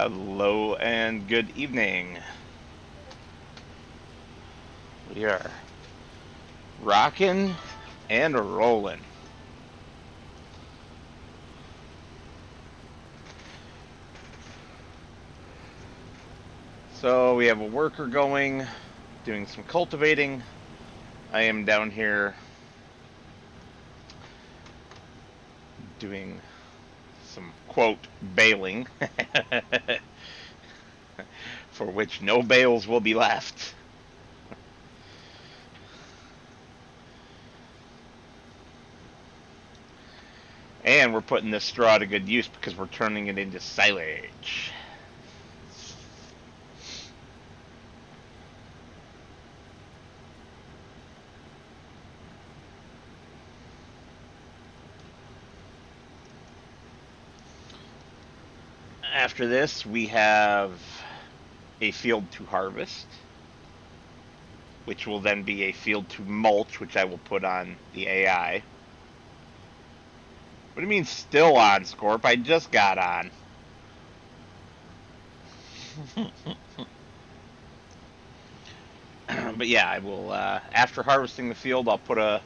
Hello and good evening. We are rocking and rolling. So we have a worker going, doing some cultivating. I am down here doing some, quote, baling, for which no bales will be left. And we're putting this straw to good use because we're turning it into silage. After this, we have a field to harvest, which will then be a field to mulch, which I will put on the AI. What do you mean still on, Scorp? I just got on. But yeah, I will, after harvesting the field, I'll put a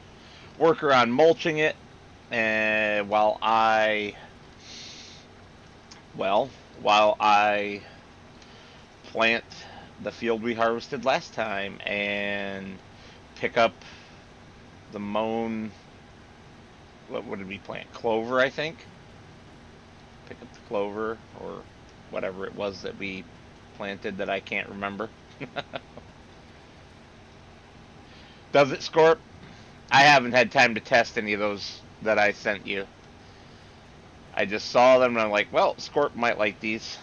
worker on mulching it, and while I plant the field we harvested last time and pick up the mown. What did we plant? Clover, I think. Pick up the clover or whatever it was that we planted that I can't remember. Does it, Scorp? I haven't had time to test any of those that I sent you. I just saw them and I'm like, well, Scorp might like these.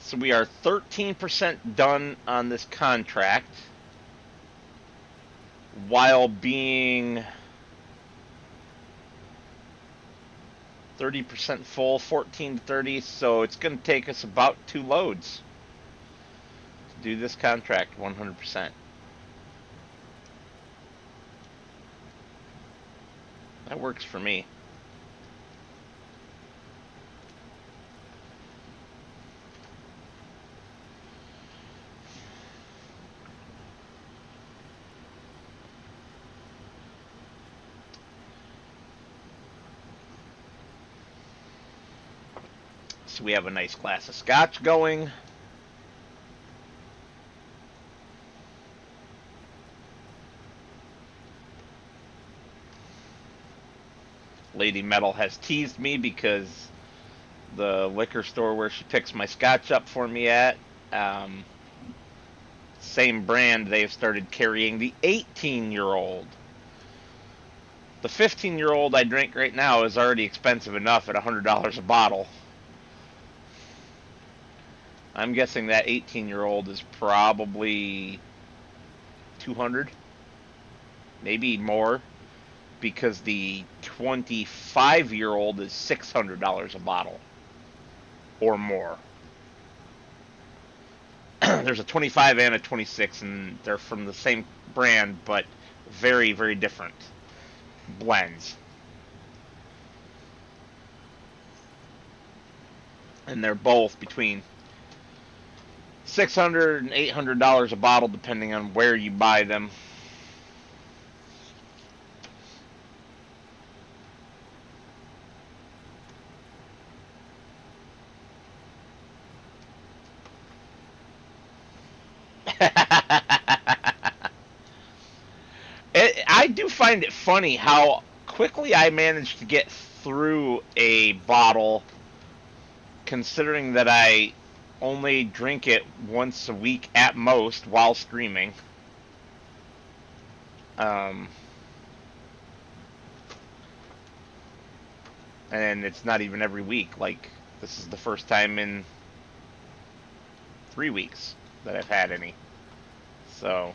So we are 13% done on this contract while being 30% full, 14 to 30, so it's going to take us about 2 loads to do this contract 100%. That works for me. So we have a nice glass of scotch going. Lady Metal has teased me because the liquor store where she picks my scotch up for me at, same brand, they've started carrying the 18-year-old. The 15-year-old I drink right now is already expensive enough at $100 a bottle. I'm guessing that 18-year-old is probably 200, maybe more, because the 25-year-old is $600 a bottle or more. There's a 25 and a 26, and they're from the same brand, but very, very different blends. And they're both between $600 and $800 a bottle, depending on where you buy them. I do find it funny how quickly I managed to get through a bottle, considering that I only drink it once a week at most while streaming. And it's not even every week. Like, this is the first time in 3 weeks. that I've had any. So,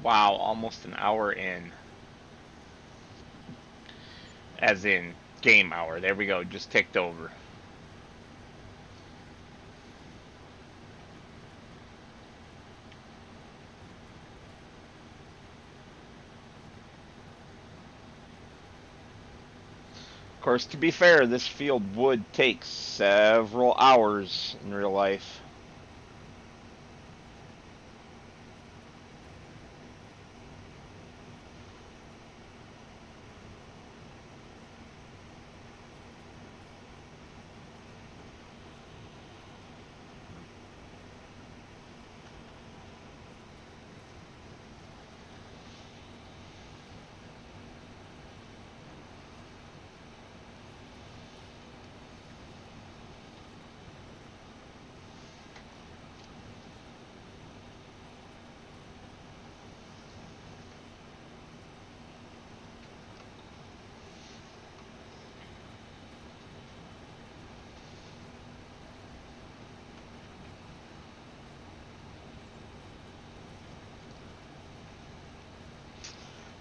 wow, almost an hour in. As in game hour. There we go, just ticked over. Of course, to be fair, this field would take several hours in real life.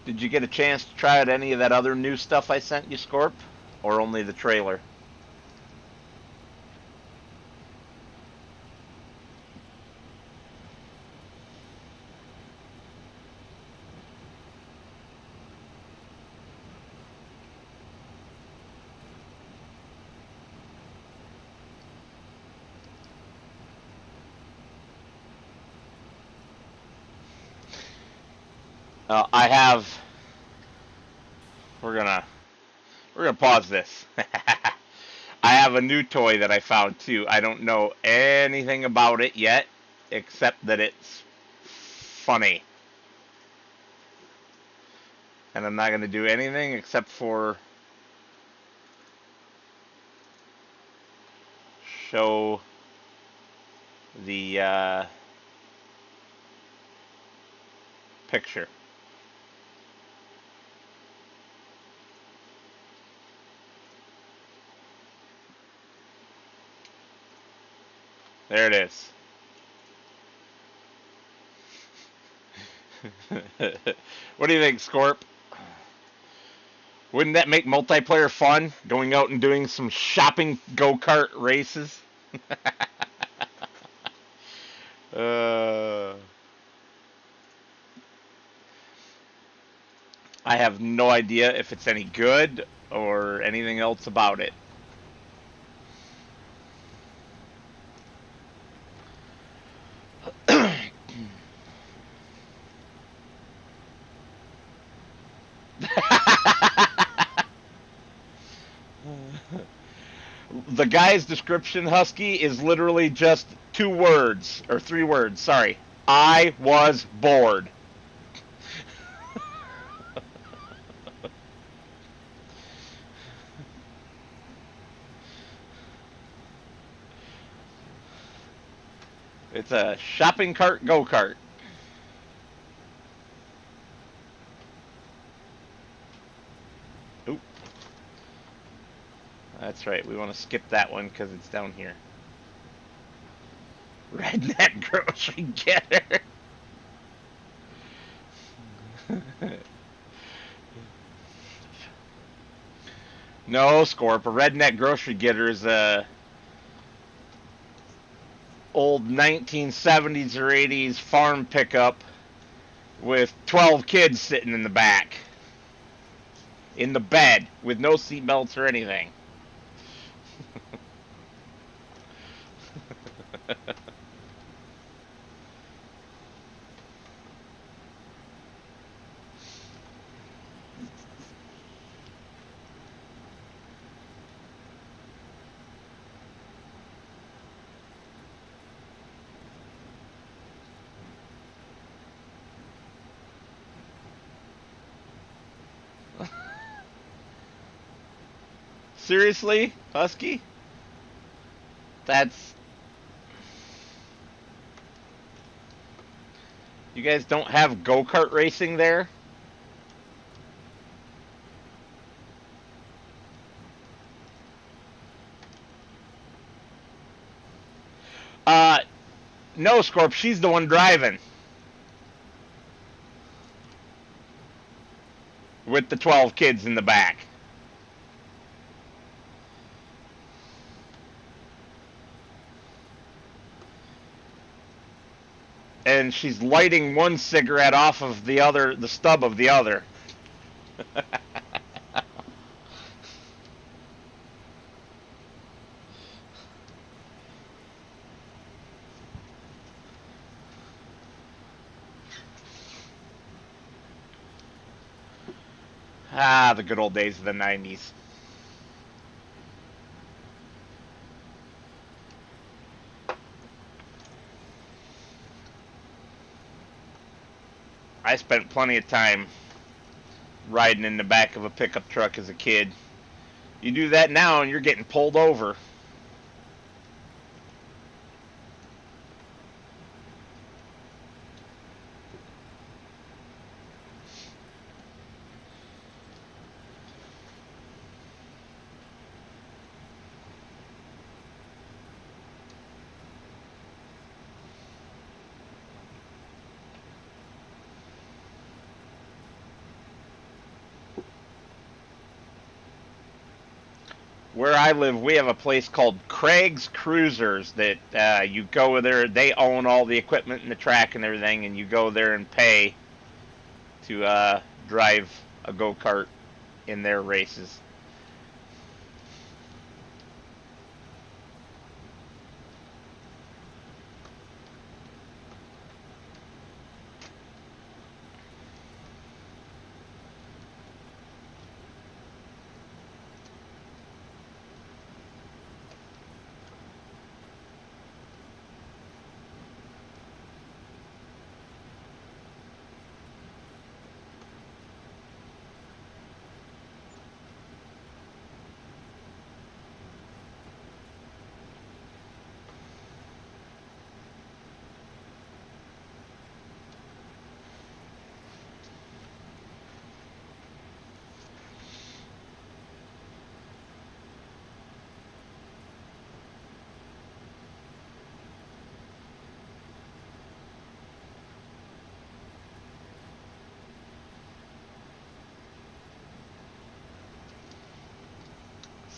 Did you get a chance to try out any of that other new stuff I sent you, Scorp? Or only the trailer? I have. We're gonna pause this. I have a new toy that I found too. I don't know anything about it yet, except that it's funny. And I'm not gonna do anything except for show the picture. There it is. What do you think, Scorp? Wouldn't that make multiplayer fun? Going out and doing some shopping go-kart races? uh, I have no idea if it's any good or anything else about it. The guy's description, Husky, is literally just 2 words, or 3 words, sorry. I was bored. It's a shopping cart go-kart. Oop. That's right, we want to skip that one because it's down here. Redneck grocery getter. No, Scorp. A redneck grocery getter is a old 1970s or 80s farm pickup with 12 kids sitting in the back. In the bed with no seatbelts or anything. Seriously, Husky? That's... You guys don't have go-kart racing there? Uh, no, Scorp, she's the one driving. With the 12 kids in the back. And she's lighting one cigarette off of the other, the stub of the other. Ah, the good old days of the 90s. I spent plenty of time riding in the back of a pickup truck as a kid. You do that now and you're getting pulled over. Where I live, we have a place called Craig's Cruisers that you go there. They own all the equipment and the track and everything, and you go there and pay to drive a go-kart in their races.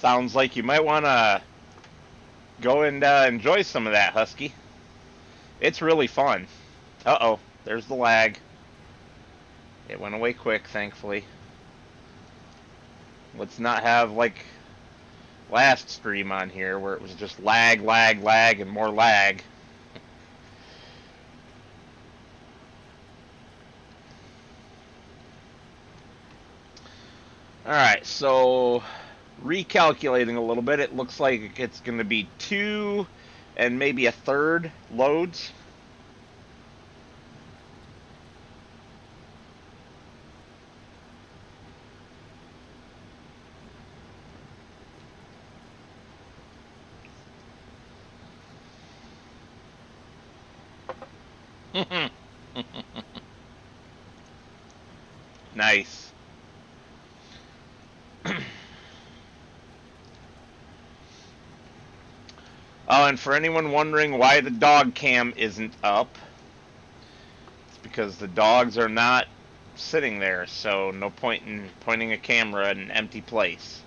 Sounds like you might want to go and enjoy some of that, Husky. It's really fun. Uh-oh, there's the lag. It went away quick, thankfully. Let's not have, like, last stream on here where it was just lag, lag, lag, and more lag. Alright, so recalculating a little bit, it looks like it's going to be 2 and maybe a third loads. Nice. Oh, and for anyone wondering why the dog cam isn't up, it's because the dogs are not sitting there, so no point in pointing a camera at an empty place.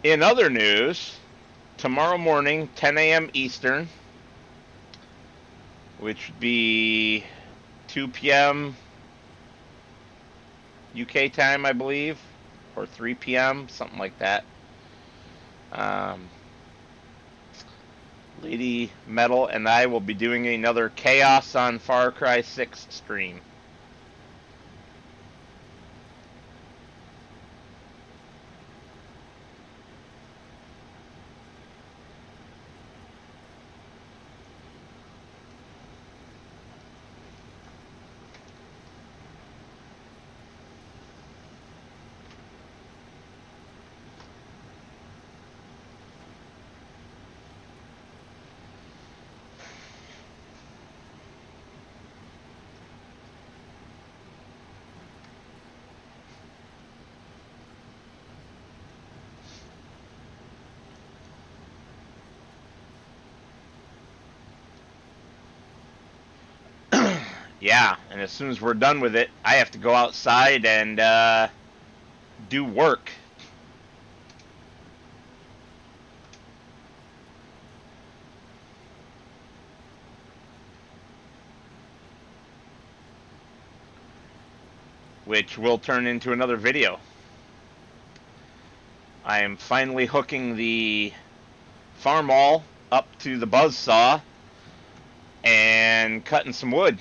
In other news, tomorrow morning, 10 a.m. Eastern, which would be 2 p.m. UK time, I believe, or 3 p.m., something like that. Lady Metal and I will be doing another Chaos on Far Cry 6 stream. Yeah, and as soon as we're done with it, I have to go outside and do work. Which will turn into another video. I am finally hooking the farm awl up to the buzz saw and cutting some wood.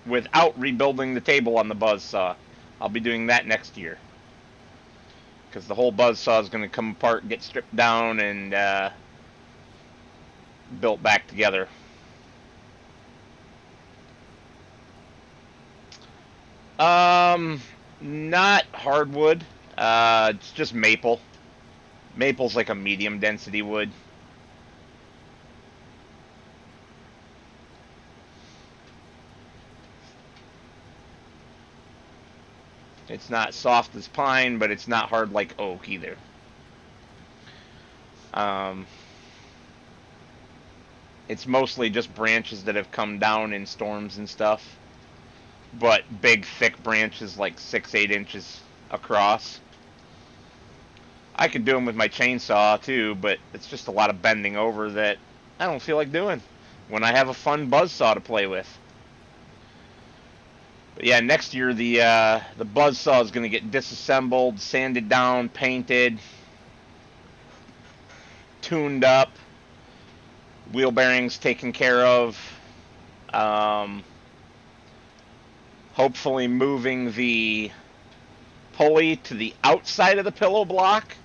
Without rebuilding the table on the buzz saw. I'll be doing that next year. Because the whole buzz saw is going to come apart, get stripped down, and built back together. Not hardwood. It's just maple. Maple's like a medium density wood. It's not soft as pine, but it's not hard like oak either. It's mostly just branches that have come down in storms and stuff. But big, thick branches like 6-8 inches across. I could do them with my chainsaw too, but it's just a lot of bending over that I don't feel like doing when I have a fun buzzsaw to play with. But yeah, next year the buzzsaw is going to get disassembled, sanded down, painted, tuned up, wheel bearings taken care of. Hopefully moving the pulley to the outside of the pillow block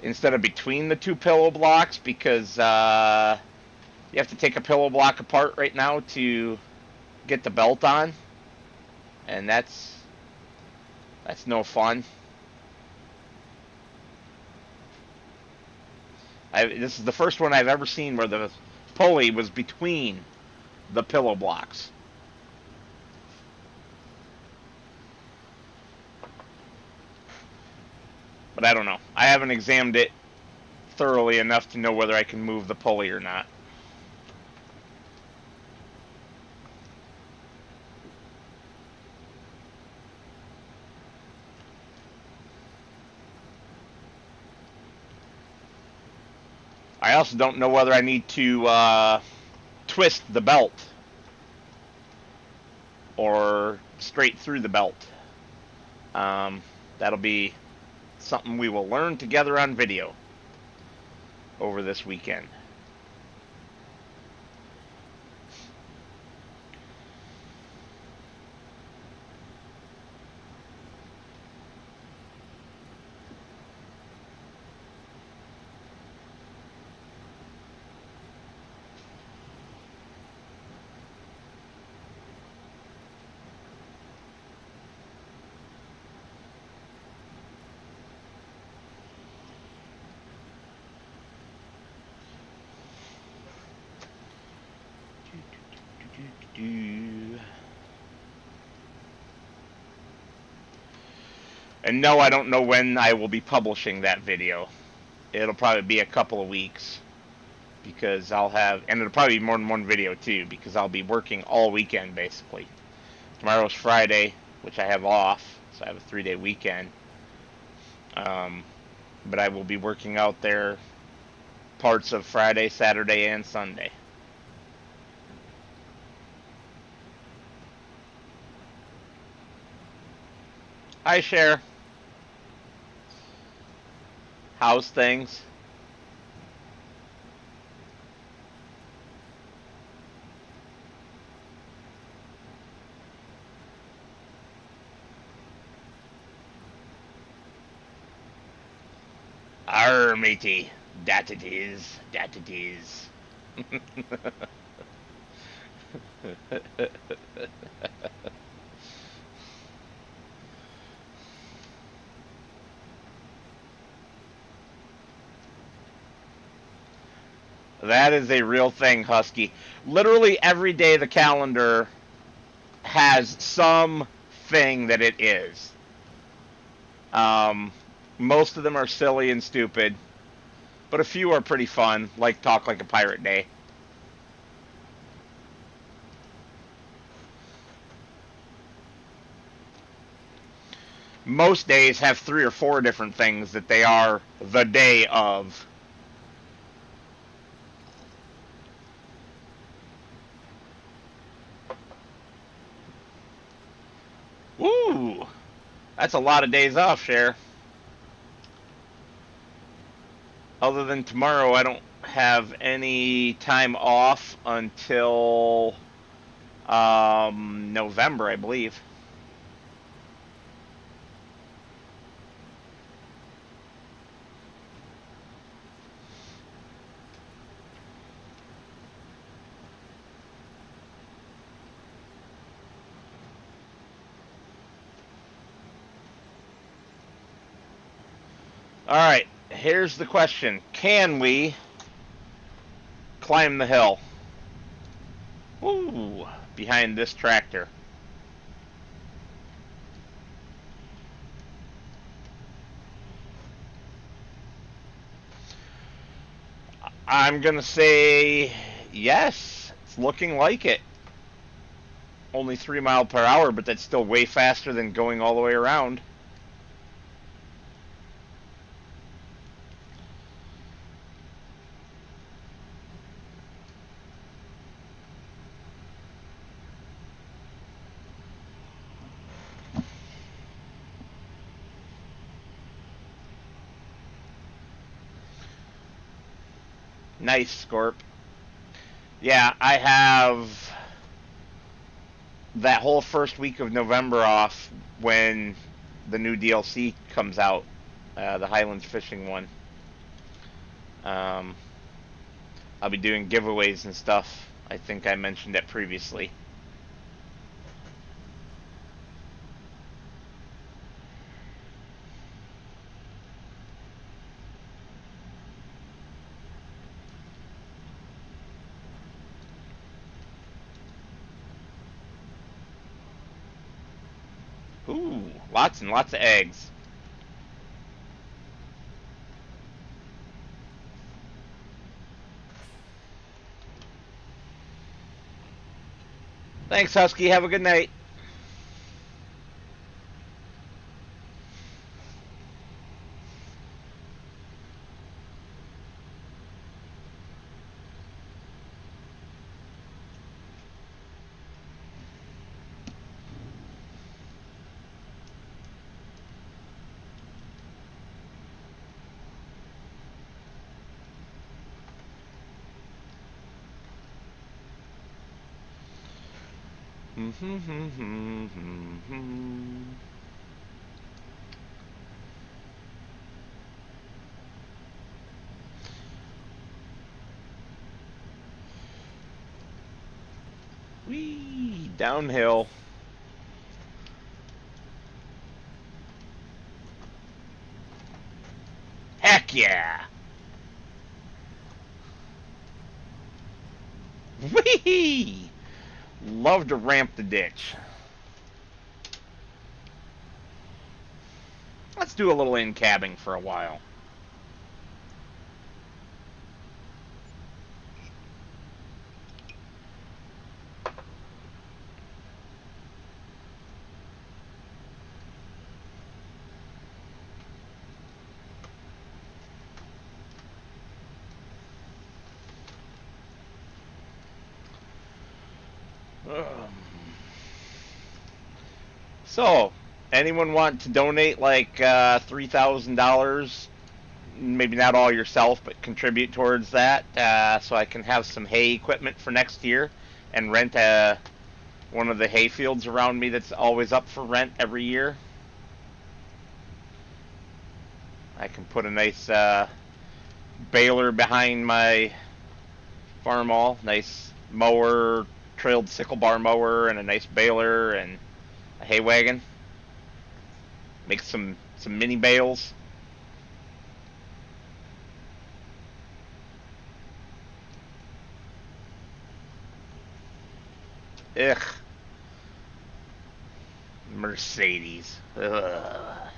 instead of between the two pillow blocks, because you have to take a pillow block apart right now to get the belt on, and that's no fun. This is the first one I've ever seen where the pulley was between the pillow blocks. But I don't know. I haven't examined it thoroughly enough to know whether I can move the pulley or not. I also don't know whether I need to twist the belt or straight through the belt. That'll be something we will learn together on video over this weekend. And no, I don't know when I will be publishing that video. It'll probably be a couple of weeks, because I'll have, and it'll probably be more than one video too, because I'll be working all weekend basically. Tomorrow's Friday, which I have off, so I have a 3-day weekend. But I will be working out there parts of Friday, Saturday, and Sunday. Hi, Cher. How's things? Arr, matey. Dat it is. Dat it is. That is a real thing, Husky. Literally every day the calendar has some thing that it is. Um, Most of them are silly and stupid, but a few are pretty fun, like Talk Like a Pirate Day. Most days have 3 or 4 different things that they are the day of. Woo! That's a lot of days off, Cher. Other than tomorrow, I don't have any time off until November, I believe. All right, here's the question. Can we climb the hill? Ooh, behind this tractor. I'm going to say yes. It's looking like it. Only 3 miles per hour, but that's still way faster than going all the way around. Nice, Scorp. Yeah, I have that whole first week of November off when the new DLC comes out, the Highlands Fishing one. Um, I'll be doing giveaways and stuff. I think I mentioned it previously. Ooh, lots and lots of eggs. Thanks, Husky. Have a good night. Whee! Downhill. Heck yeah! Whee! Love to ramp the ditch. Let's do a little in-cabbing for a while. So, anyone want to donate like $3,000? Maybe not all yourself, but contribute towards that, so I can have some hay equipment for next year and rent one of the hay fields around me that's always up for rent every year. I can put a nice baler behind my farm all, nice mower, trailed sickle bar mower, and a nice baler and a hay wagon. Make some mini bales. Ugh. Mercedes. Ugh.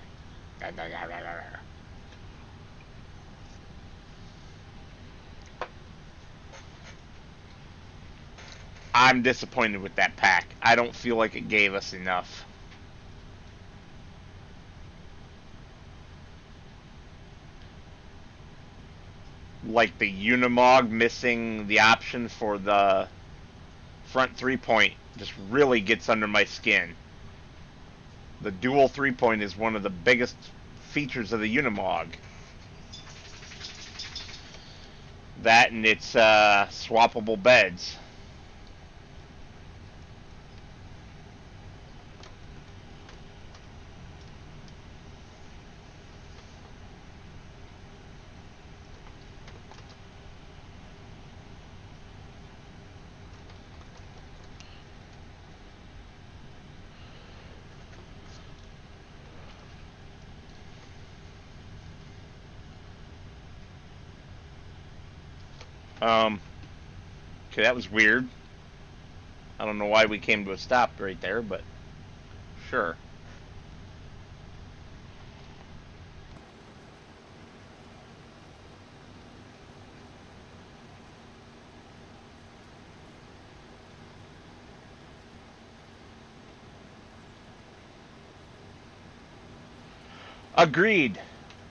I'm disappointed with that pack. I don't feel like it gave us enough. Like the Unimog missing the option for the front 3-point just really gets under my skin. The dual 3-point is one of the biggest features of the Unimog. That and its swappable beds. Okay, that was weird. I don't know why we came to a stop right there, but sure. Agreed.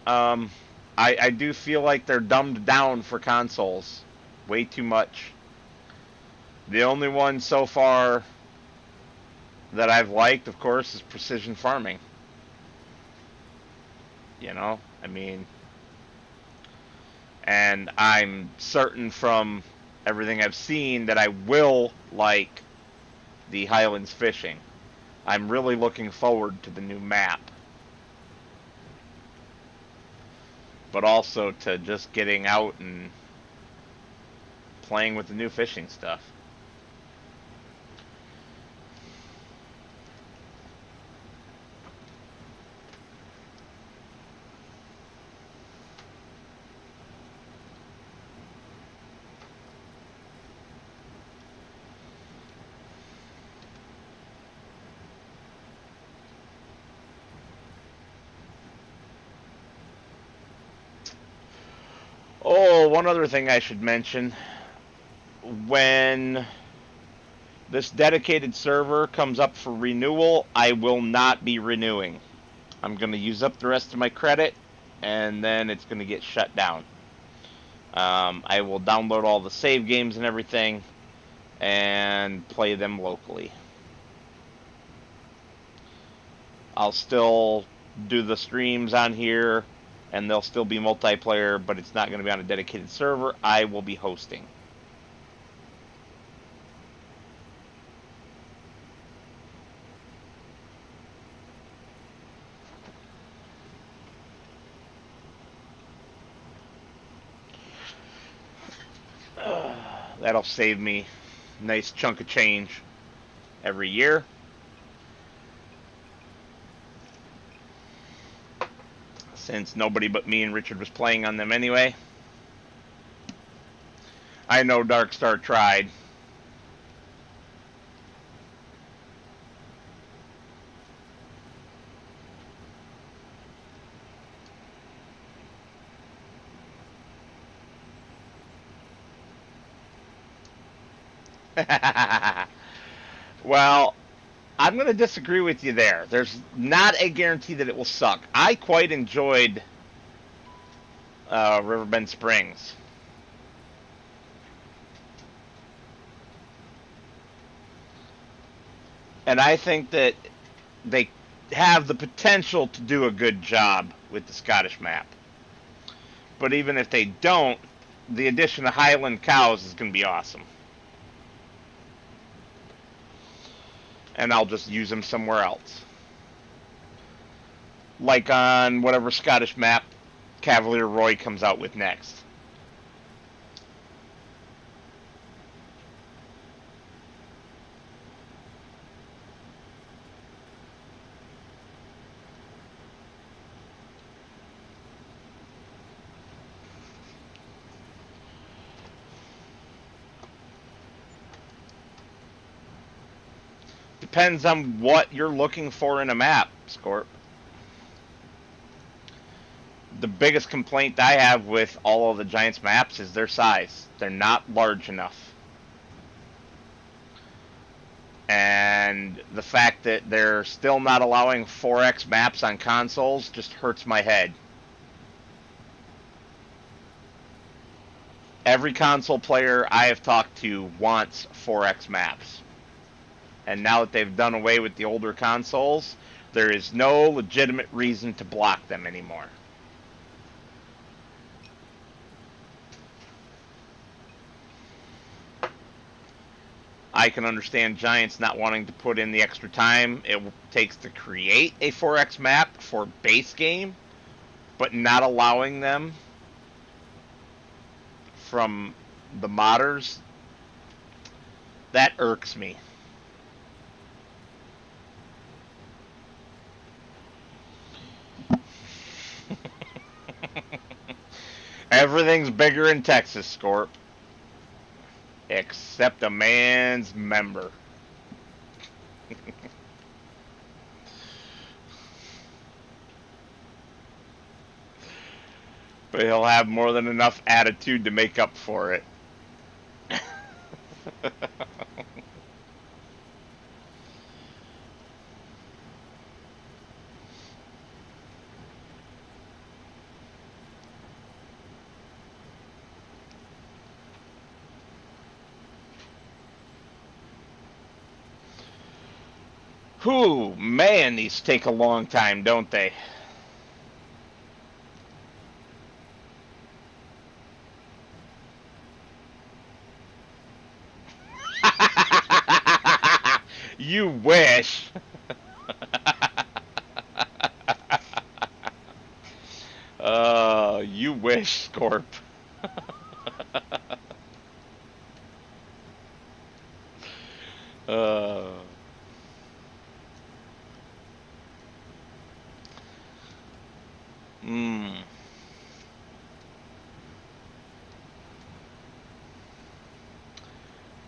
I do feel like they're dumbed down for consoles. Way too much. The only one so far that I've liked, of course, is Precision Farming. You know, I mean, and I'm certain from everything I've seen that I will like the Highlands Fishing. I'm really looking forward to the new map. But also to just getting out and playing with the new fishing stuff. Oh, one other thing I should mention. When this dedicated server comes up for renewal, I will not be renewing. I'm going to use up the rest of my credit, and then it's going to get shut down. I will download all the save games and everything, and play them locally. I'll still do the streams on here, and they'll still be multiplayer, but it's not going to be on a dedicated server. I will be hosting. That'll save me a nice chunk of change every year. Since nobody but me and Richard was playing on them anyway. I know Darkstar tried. Well, I'm going to disagree with you there. There's not a guarantee that it will suck. I quite enjoyed Riverbend Springs. And I think that they have the potential to do a good job with the Scottish map. But even if they don't, the addition of Highland cows is going to be awesome. And I'll just use them somewhere else. Like on whatever Scottish map Cavalier Roy comes out with next. depends on what you're looking for in a map, Scorp. The biggest complaint I have with all of the Giants maps is their size. They're not large enough. And the fact that they're still not allowing 4X maps on consoles just hurts my head. Every console player I have talked to wants 4X maps. And now that they've done away with the older consoles, there is no legitimate reason to block them anymore. I can understand Giants not wanting to put in the extra time it takes to create a 4X map for base game, but not allowing them from the modders, that irks me. Everything's bigger in Texas, Scorp. Except a man's member. But he'll have more than enough attitude to make up for it. Whew, man, these take a long time, don't they? You wish. You wish, Scorp.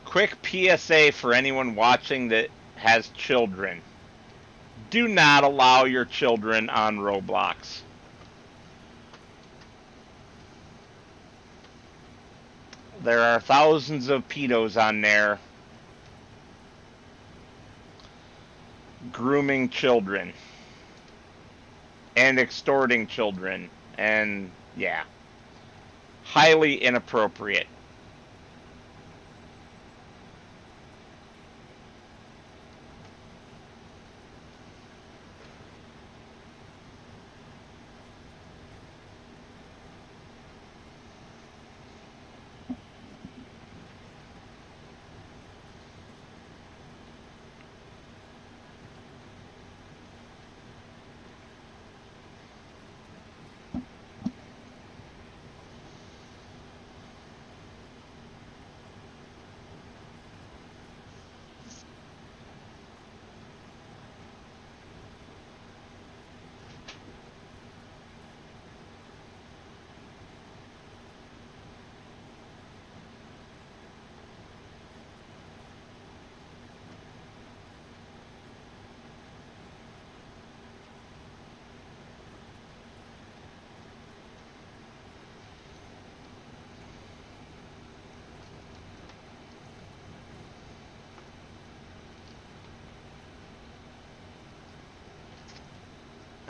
Quick PSA for anyone watching that has children. Do not allow your children on Roblox. There are thousands of pedos on there grooming children and extorting children, and yeah, highly inappropriate.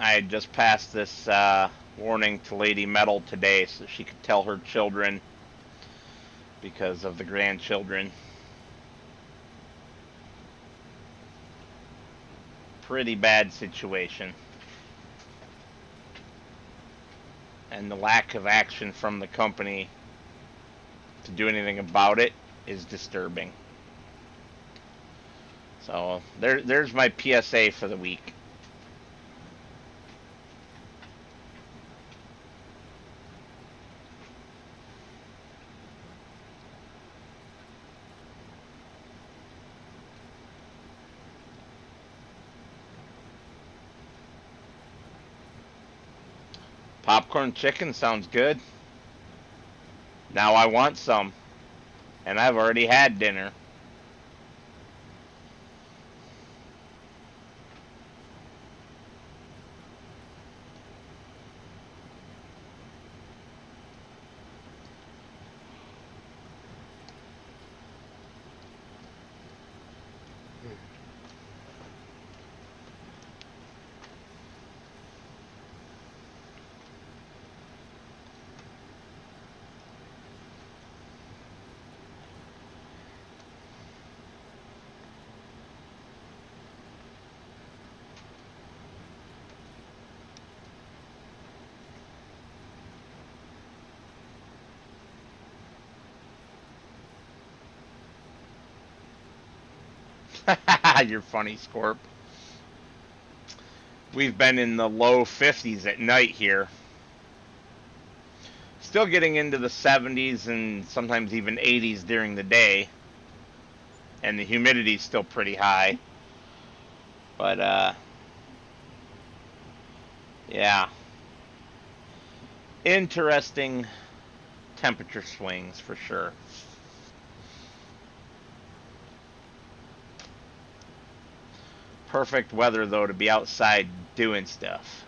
I had just passed this warning to Lady Metal today so she could tell her children because of the grandchildren. Pretty bad situation. And the lack of action from the company to do anything about it is disturbing. So there's my PSA for the week. Popcorn chicken sounds good. Now I want some. And I've already had dinner. You're funny, Scorp. We've been in the low 50s at night here. Still getting into the 70s and sometimes even 80s during the day. And the humidity's still pretty high. But, yeah. Interesting temperature swings for sure. Perfect weather, though, to be outside doing stuff.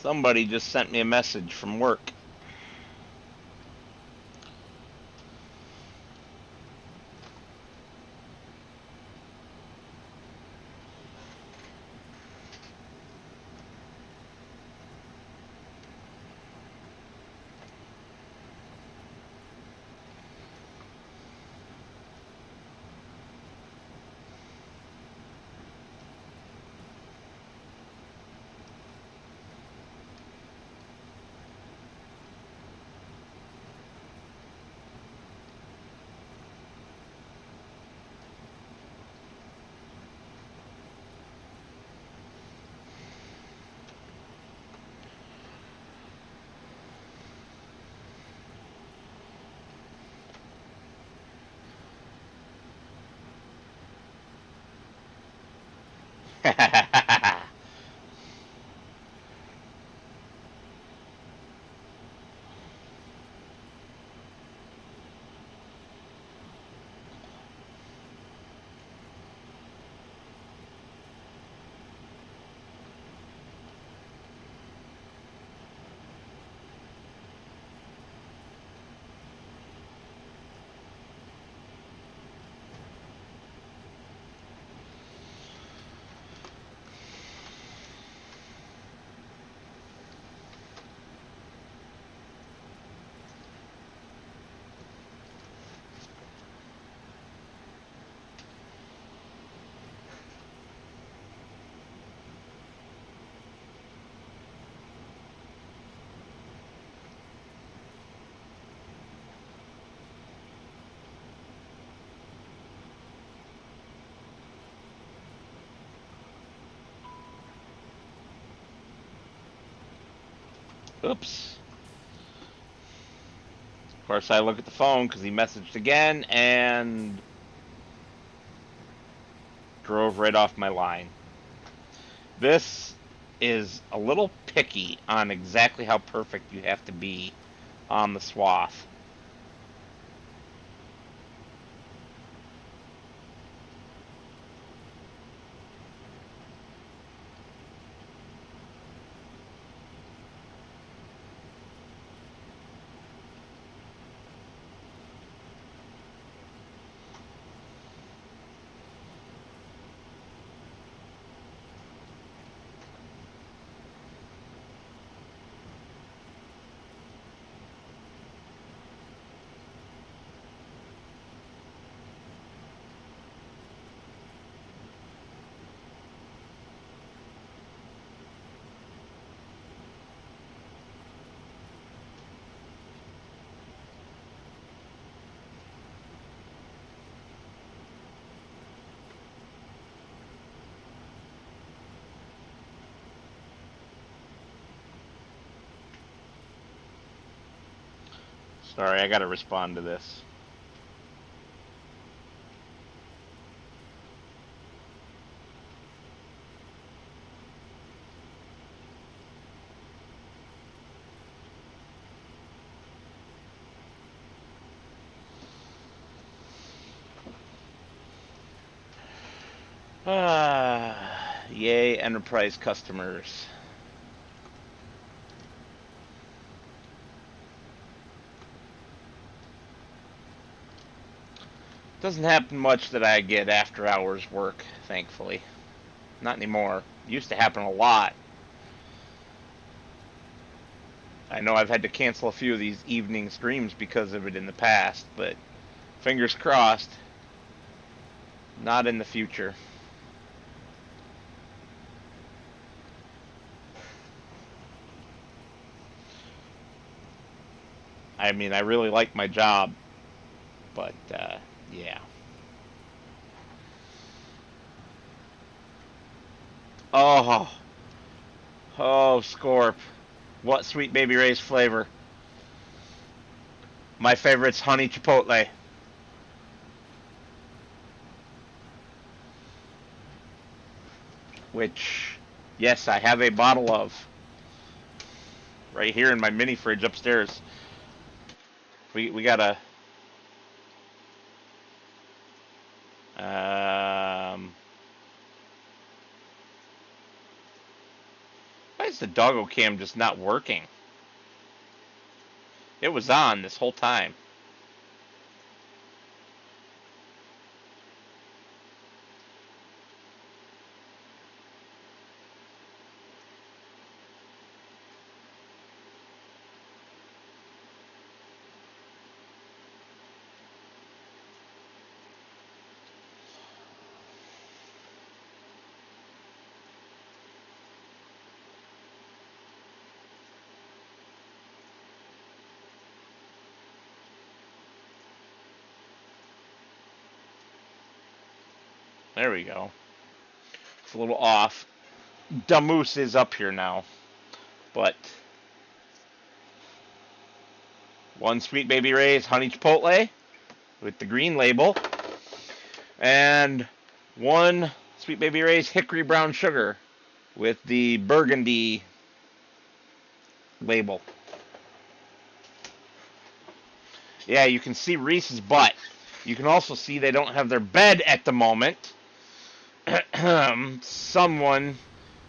Somebody just sent me a message from work. Oops. Of course, I look at the phone because he messaged again and drove right off my line. This is a little picky on exactly how perfect you have to be on the swath. Sorry, I gotta respond to this. Yay, enterprise customers. Doesn't happen much that I get after hours work, thankfully. Not anymore. Used to happen a lot. I know I've had to cancel a few of these evening streams because of it in the past, but fingers crossed, not in the future. I mean, I really like my job, but yeah. Oh, oh, Scorp. What Sweet Baby Ray's flavor? My favorite's honey chipotle. Which, yes, I have a bottle of. Right here in my mini fridge upstairs. We gotta... why is the doggo cam just not working? It was on this whole time. There we go. It's a little off. Damoose is up here now. But one Sweet Baby Ray's honey chipotle with the green label. And one Sweet Baby Ray's hickory brown sugar with the burgundy label. Yeah, you can see Reese's butt. You can also see they don't have their bed at the moment. Someone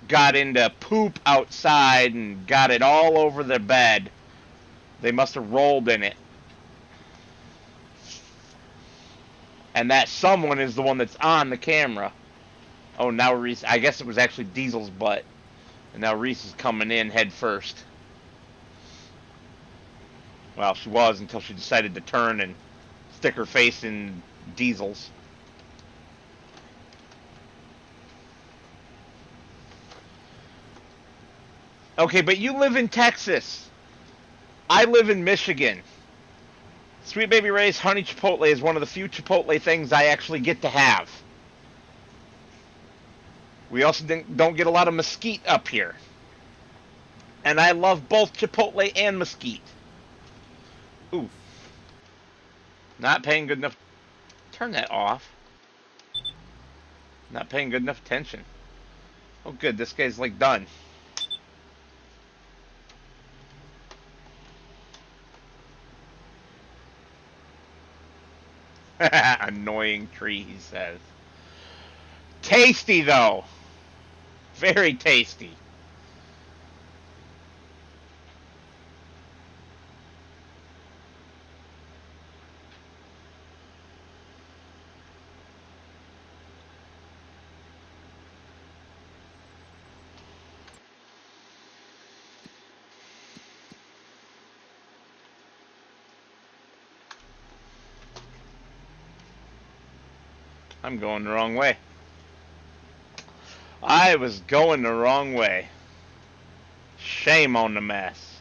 got into poop outside and got it all over their bed. They must have rolled in it. And that someone is the one that's on the camera. Oh, now Reese... I guess it was actually Diesel's butt. And now Reese is coming in head first. Well, she was until she decided to turn and stick her face in Diesel's. Okay, but you live in Texas. I live in Michigan. Sweet Baby Ray's honey chipotle is one of the few chipotle things I actually get to have. We also don't get a lot of mesquite up here. And I love both chipotle and mesquite. Ooh. Not paying good enough... Turn that off. Not paying good enough attention. Oh good, this guy's like done. Annoying tree, he says. Tasty, though. Very tasty. I'm going the wrong way. I was going the wrong way. Shame on the mess.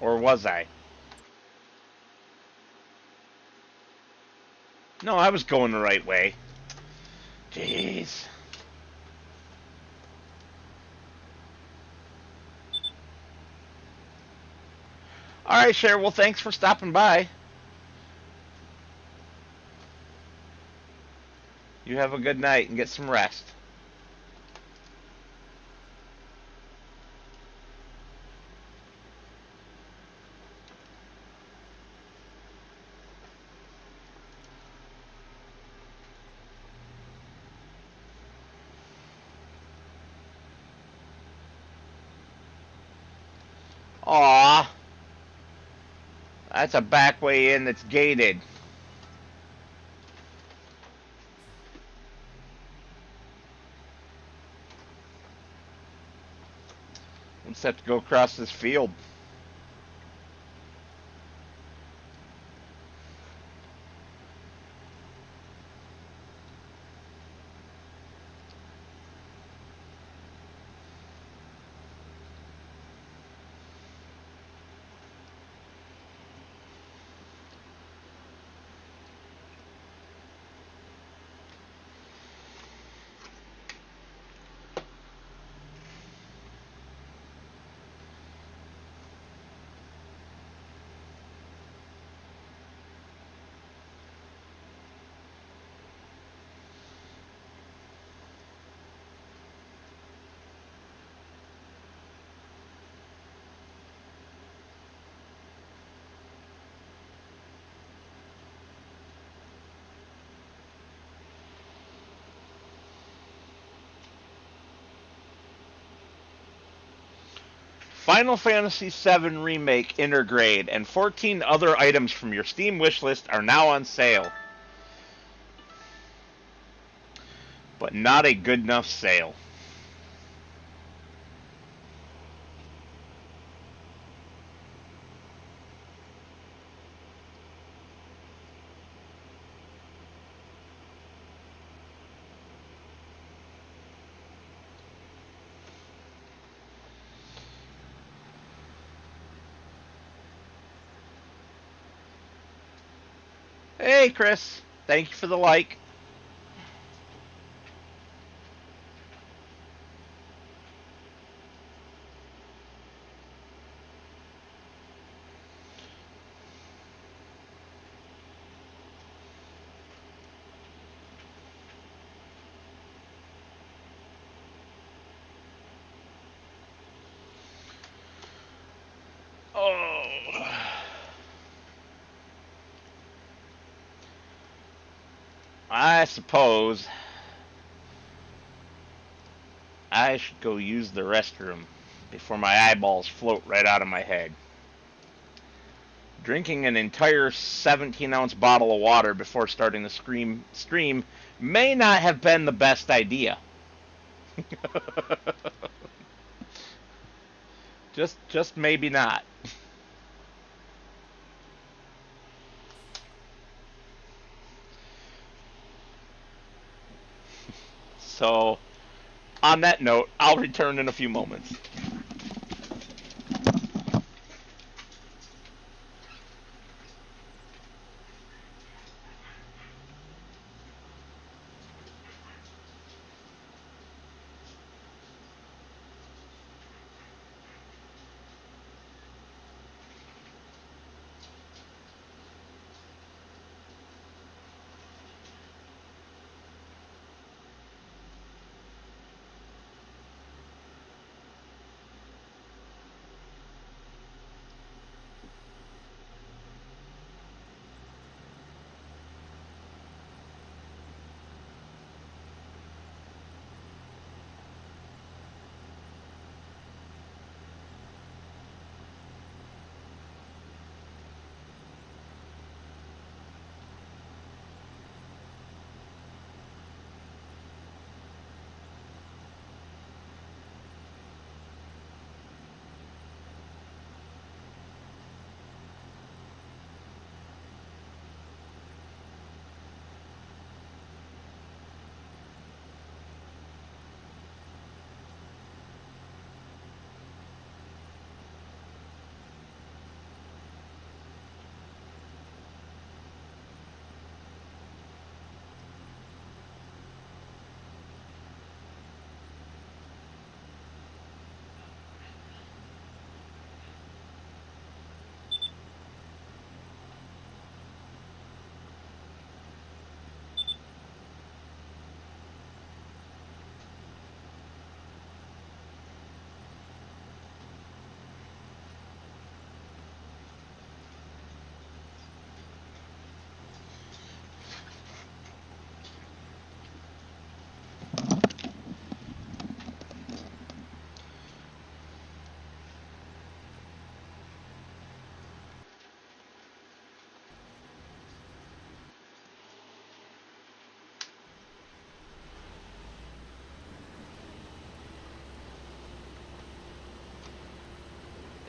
Or was I? No, I was going the right way. Jeez. Alright, Cher, well, thanks for stopping by. You have a good night and get some rest. Aw. That's a back way in that's gated. Let's have to go across this field. Final Fantasy VII Remake Intergrade and 14 other items from your Steam wishlist are now on sale. But not a good enough sale. Hey, Chris. Thank you for the like. Oh. I suppose I should go use the restroom before my eyeballs float right out of my head. Drinking an entire 17-ounce bottle of water before starting the stream may not have been the best idea. just maybe not. So, on that note, I'll return in a few moments.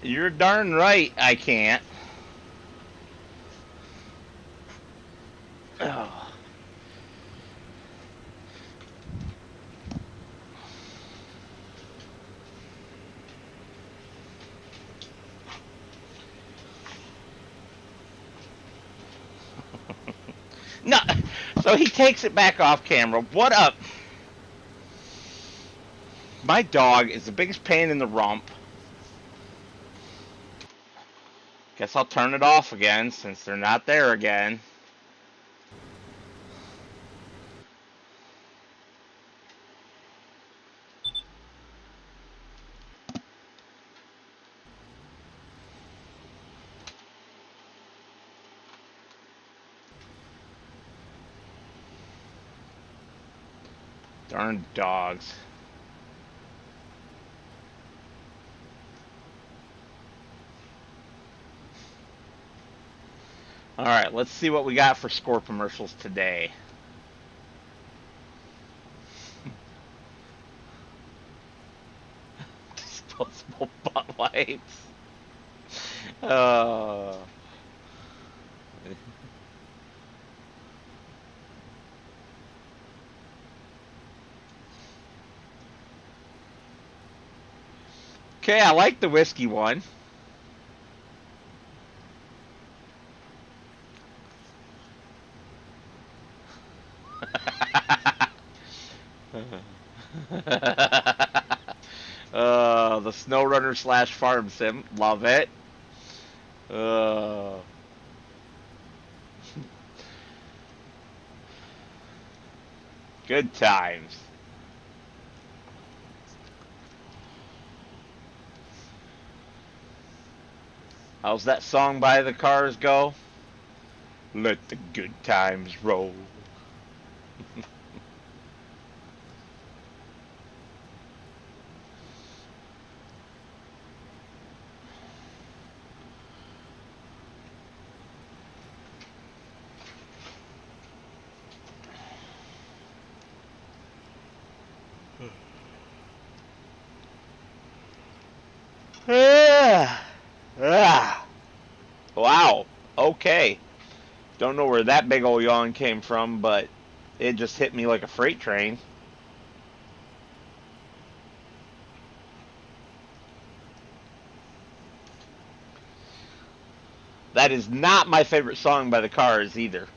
You're darn right I can't. Oh. No, so he takes it back off camera. What up? My dog is the biggest pain in the rump. Guess I'll turn it off again since they're not there again. Darn dogs. Alright, let's see what we got for score commercials today. Disposable butt wipes. Uh, okay, I like the whiskey one. The SnowRunner / Farm Sim. Love it. Good times. How's that song by the Cars go? Let the good times roll. Wow. Okay. Don't know where that big old yawn came from, but it just hit me like a freight train. That is not my favorite song by the Cars either.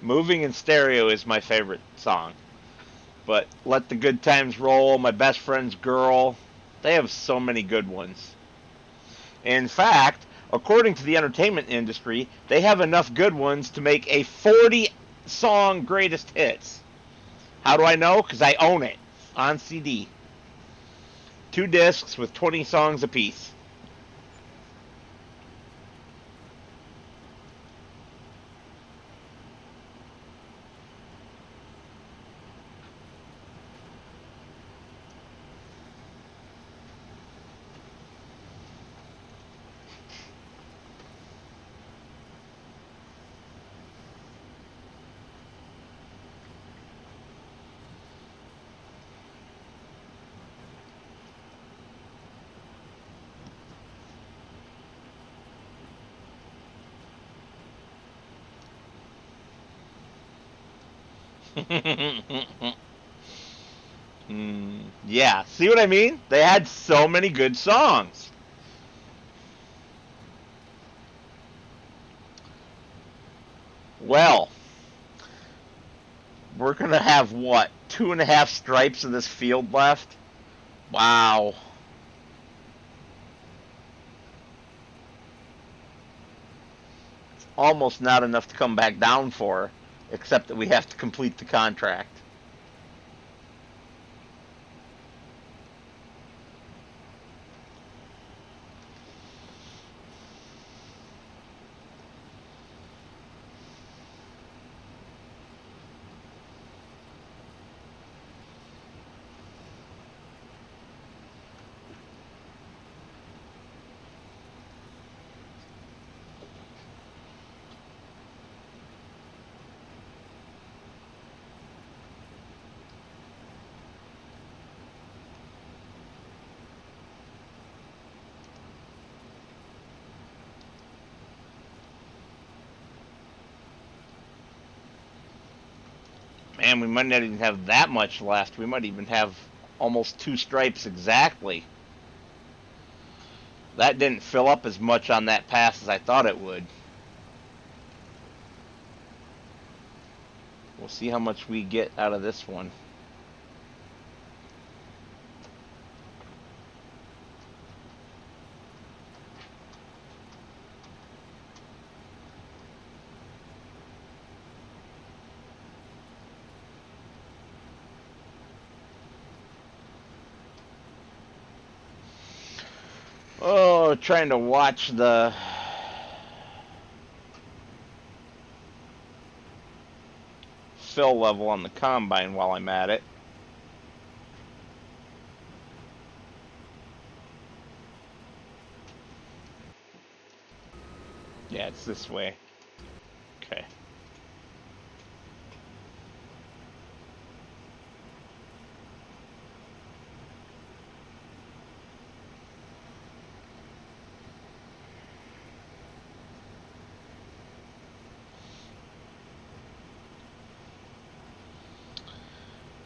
Moving in Stereo is my favorite song. But Let the Good Times Roll, My Best Friend's Girl, they have so many good ones. In fact, according to the entertainment industry, they have enough good ones to make a 40-song greatest hits. How do I know? Because I own it on CD. 2 discs with 20 songs apiece. Yeah, see what I mean? They had so many good songs. Well, we're going to have what? 2.5 stripes of this field left? Wow. It's almost not enough to come back down for, except that we have to complete the contract. Man, we might not even have that much left. We might even have almost 2 stripes exactly. That didn't fill up as much on that pass as I thought it would. We'll see how much we get out of this one. Oh, trying to watch the fill level on the combine while I'm at it. Yeah, it's this way. Okay.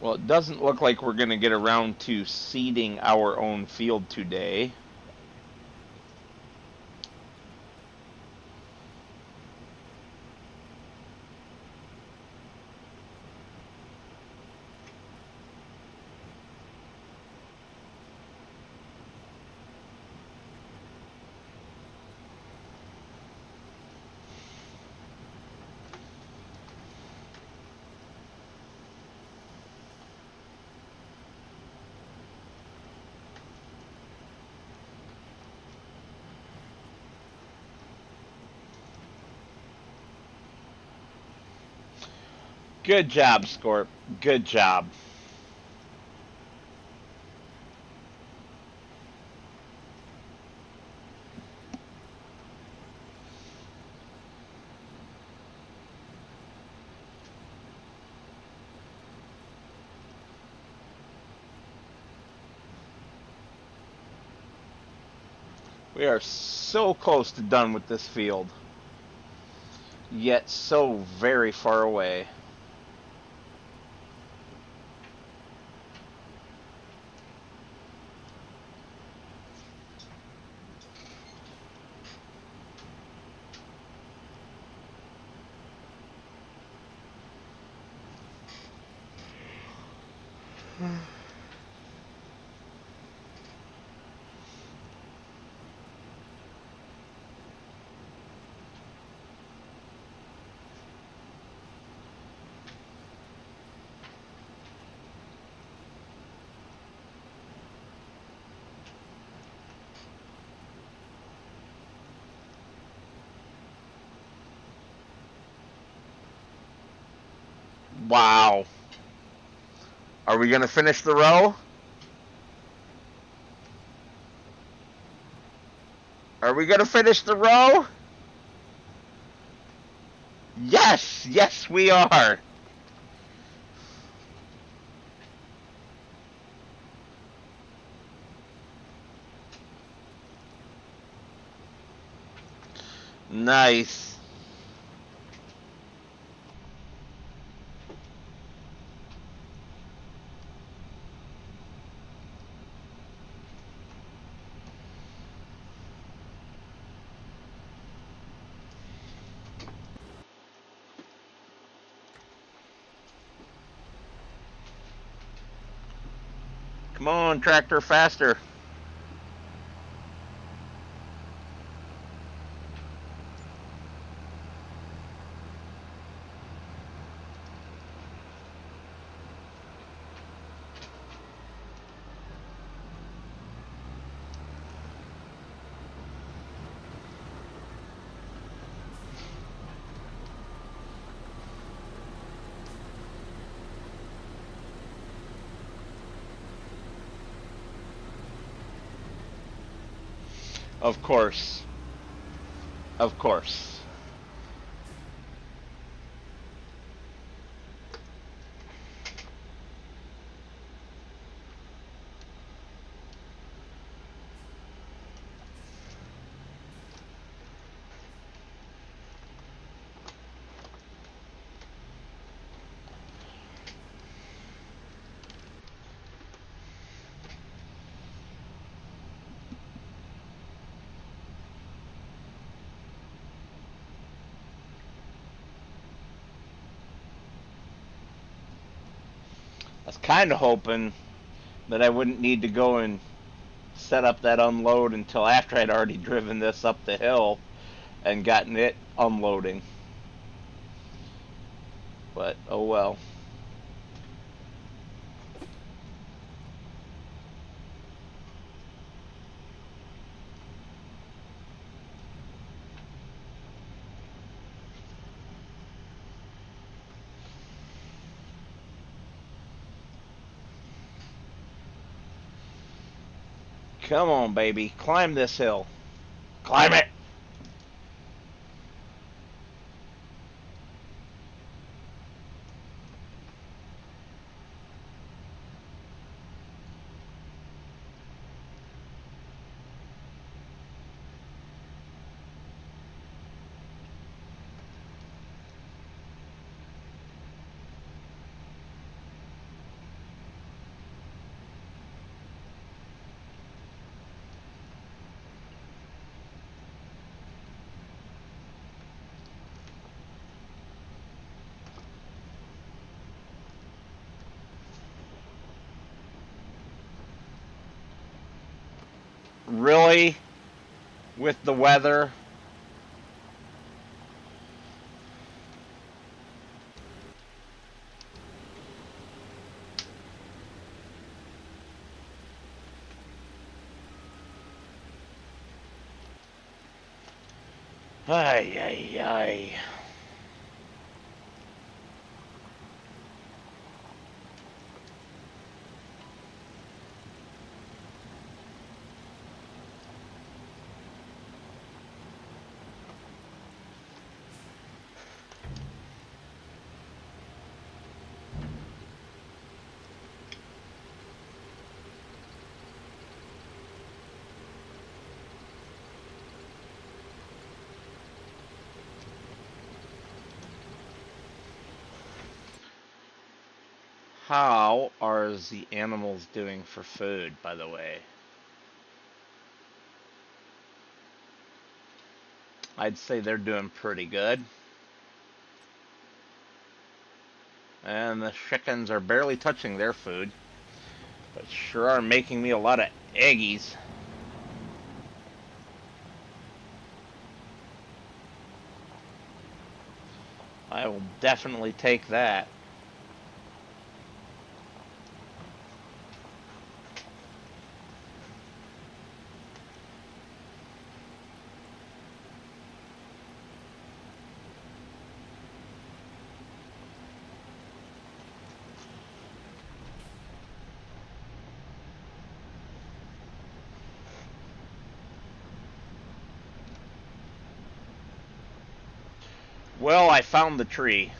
Well, it doesn't look like we're going to get around to seeding our own field today. Good job, Scorp. Good job. We are so close to done with this field, yet so very far away. Wow. Are we going to finish the row? Are we going to finish the row? Yes, yes we are. Nice. Come on, tractor, faster. Of course. Of course. was kind of hoping that I wouldn't need to go and set up that unload until after I'd already driven this up the hill and gotten it unloading. But, oh well. Come on, baby. Climb this hill. Climb it! Really? With the weather? Ay, ay, ay. How are the animals doing for food, by the way? I'd say they're doing pretty good. And the chickens are barely touching their food, but sure are making me a lot of eggies. I will definitely take that. Well, I found the tree.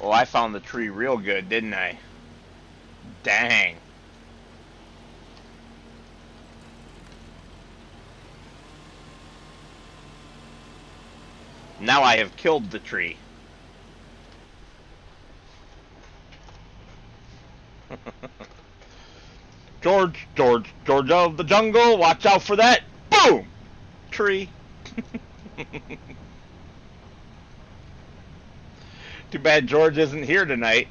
Oh, I found the tree real good, didn't I? Dang. Now I have killed the tree. George of the jungle, watch out for that. Boom! Tree. Too bad George isn't here tonight.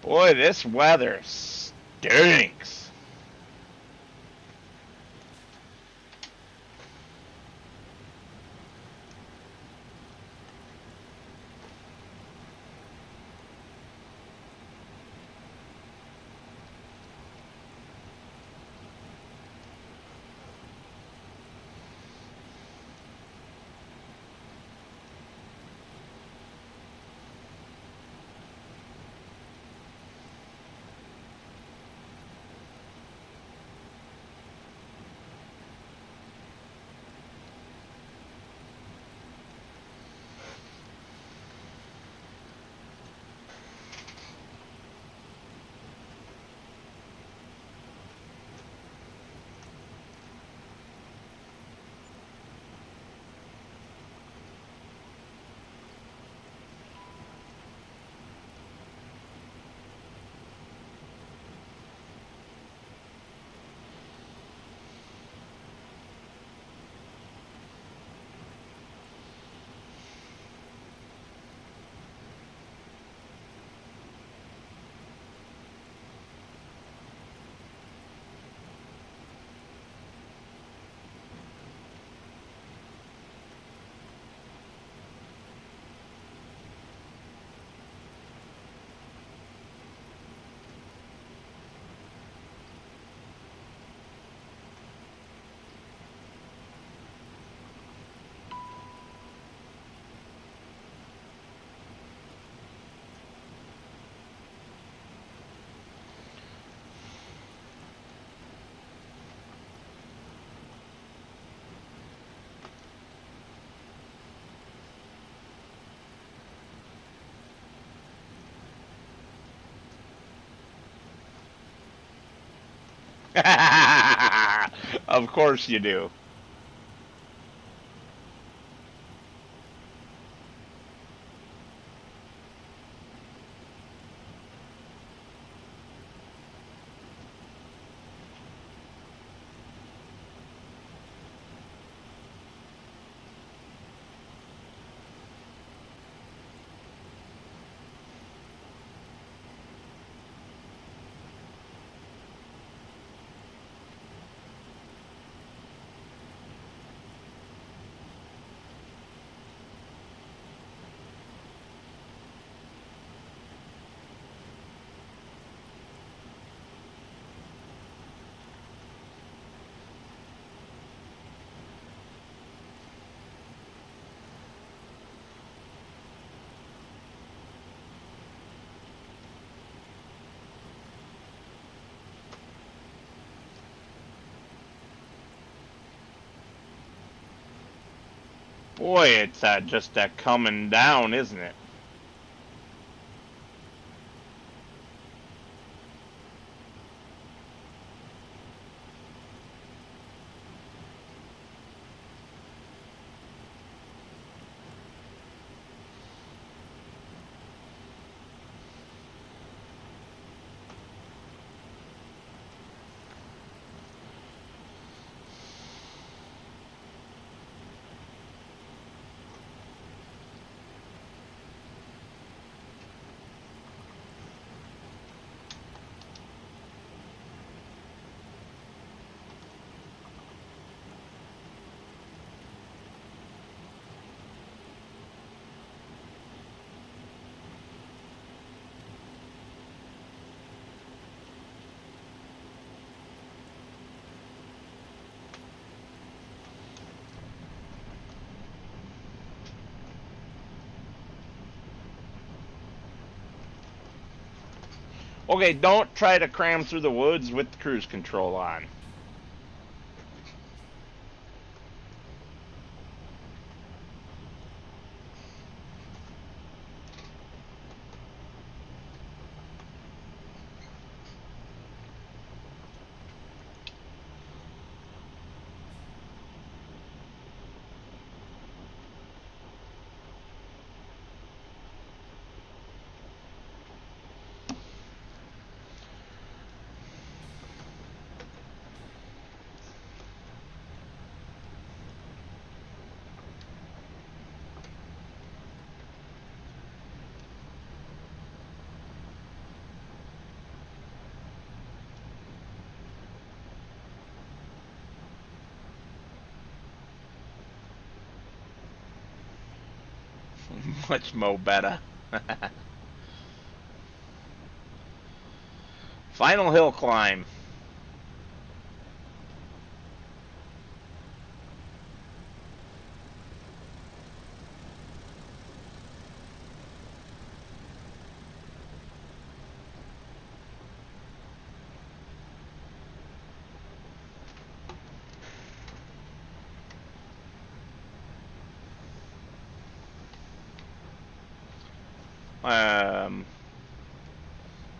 Boy, this weather stinks. Of course you do. Boy, it's just coming down, isn't it? Okay, don't try to cram through the woods with the cruise control on. Much mo better. Final hill climb.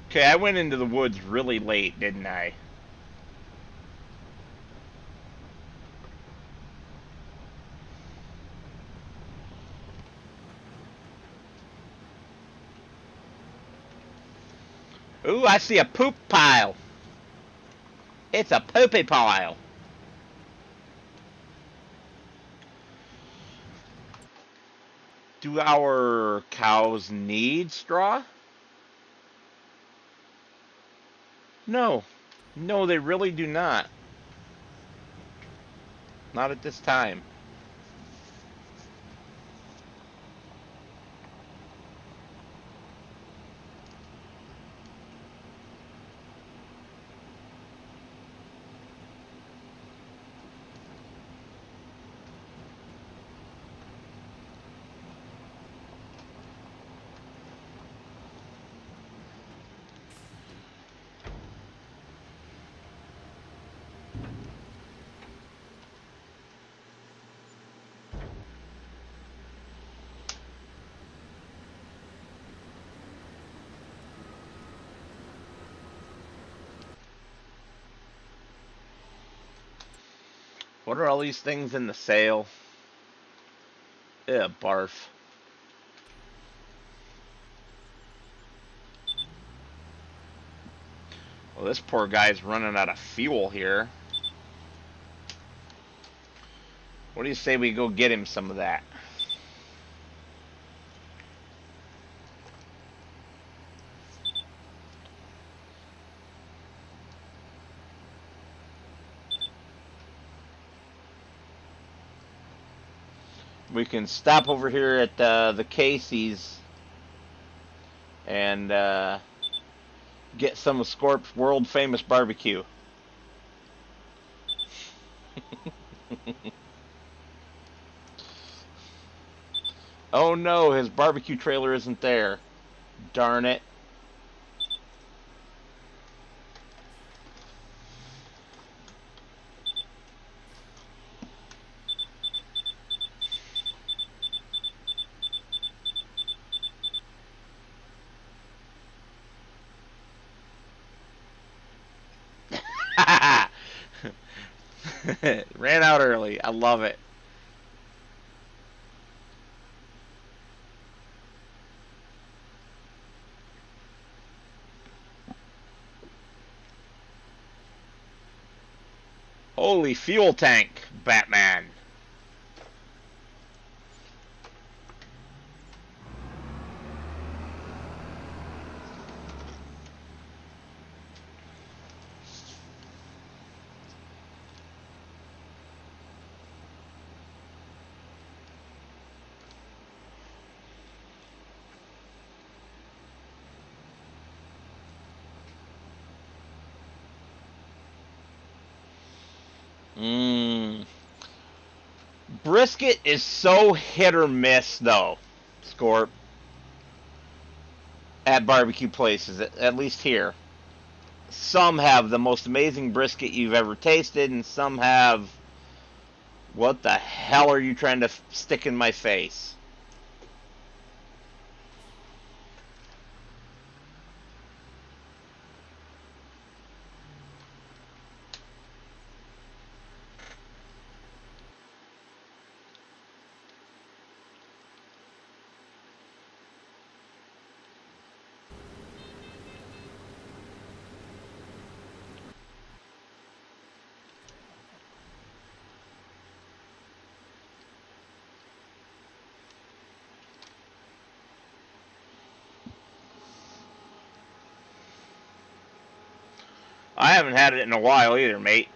Okay, I went into the woods really late, didn't I? Ooh, I see a poop pile. It's a poopy pile. Do our cows need straw? No. No, they really do not. Not at this time. What are all these things in the sale? Ew, barf. Well, this poor guy's running out of fuel here. What do you say we go get him some of that? We can stop over here at the Casey's and get some of Scorp's world famous barbecue. Oh no, his barbecue trailer isn't there. Darn it. Ran out early. I love it. Holy fuel tank, Batman. Mmm. Brisket is so hit or miss, though, Scorp, at barbecue places, at least here. Some have the most amazing brisket you've ever tasted, and some have, what the hell are you trying to stick in my face? I haven't had it in a while either, mate.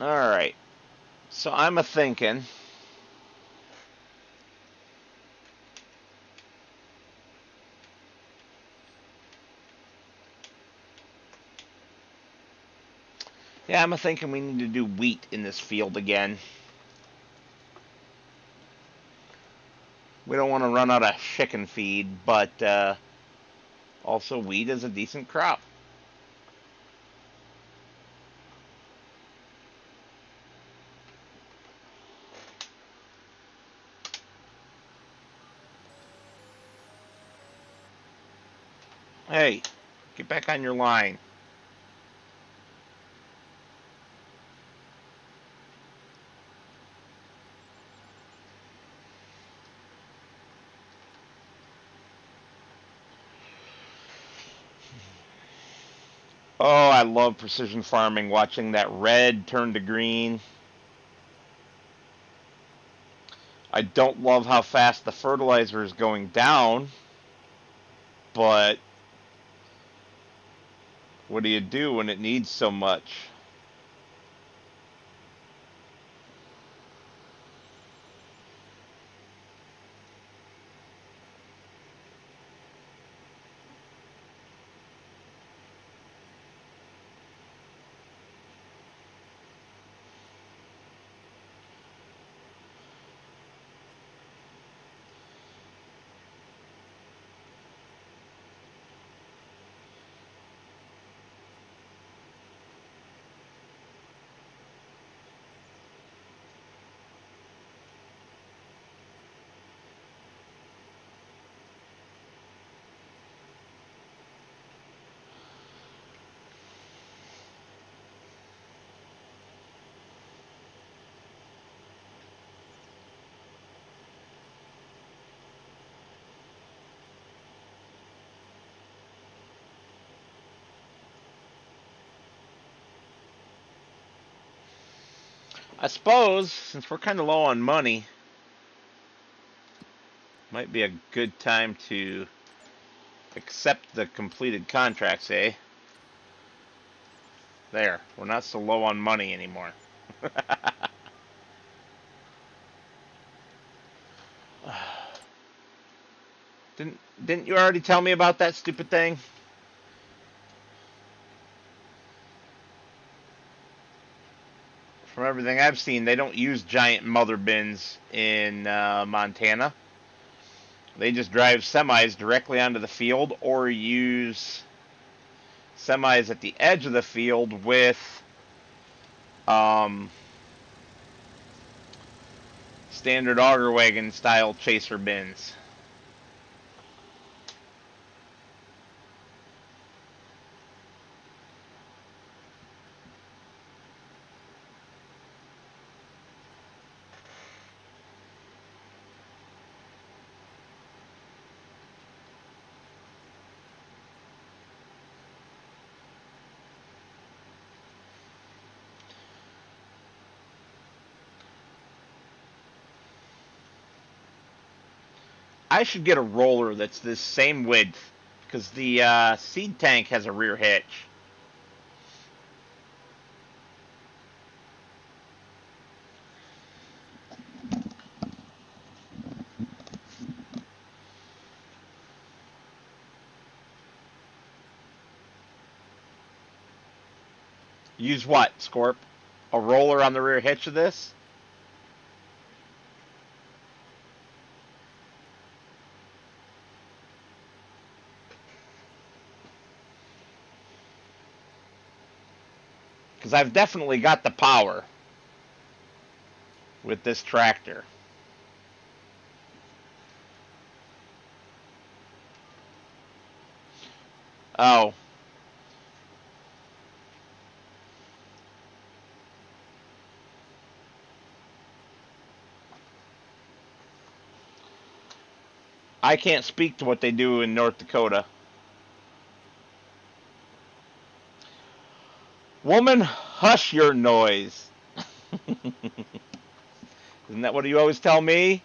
Alright. So I'm a-thinking. Yeah, I'm a-thinking we need to do wheat in this field again. We don't want to run out of chicken feed, but also wheat is a decent crop. Hey, get back on your line. Oh, I love precision farming, watching that red turn to green. I don't love how fast the fertilizer is going down, but what do you do when it needs so much? I suppose, since we're kind of low on money, might be a good time to accept the completed contracts, eh? There, we're not so low on money anymore. Didn't you already tell me about that stupid thing? From everything I've seen, they don't use giant mother bins in Montana. They just drive semis directly onto the field or use semis at the edge of the field with um, standard auger wagon style chaser bins. I should get a roller that's this same width because the seed tank has a rear hitch. Use what, Scorp? A roller on the rear hitch of this? Because I've definitely got the power with this tractor. Oh. I can't speak to what they do in North Dakota. Woman, hush your noise. Isn't that what you always tell me?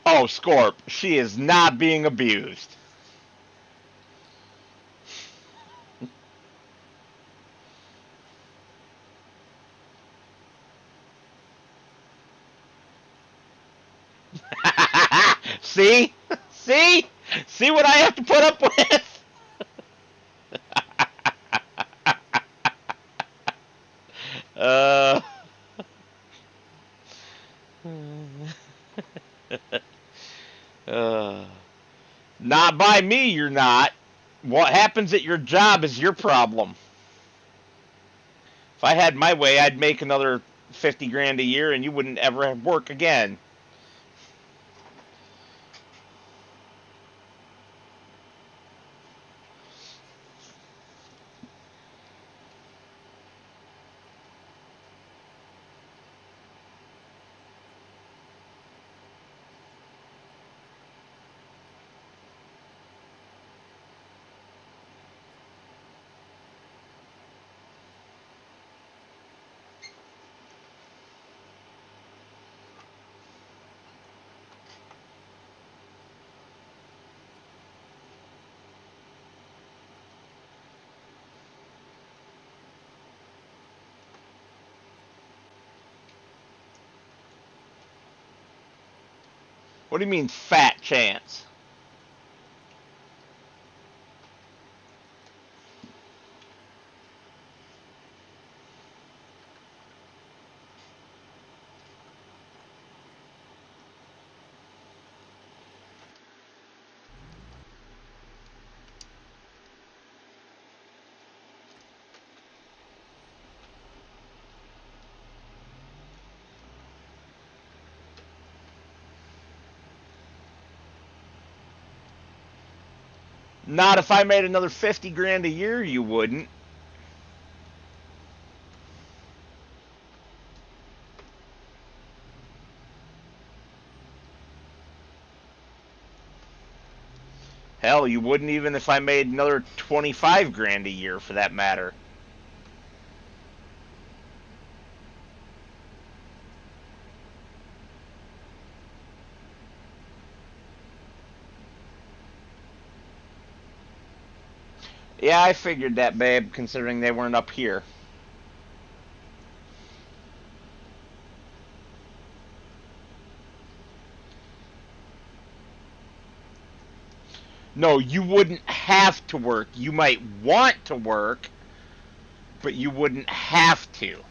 Oh, Scorp, she is not being abused. See? See? See what I have to put up with? uh, uh, not by me, you're not. What happens at your job is your problem. If I had my way, I'd make another 50 grand a year and you wouldn't ever work again. What do you mean, fat chance? Not if I made another 50 grand a year, you wouldn't. Hell, you wouldn't even if I made another 25 grand a year, for that matter. Yeah, I figured that, babe, considering they weren't up here. No, you wouldn't have to work. You might want to work, but you wouldn't have to.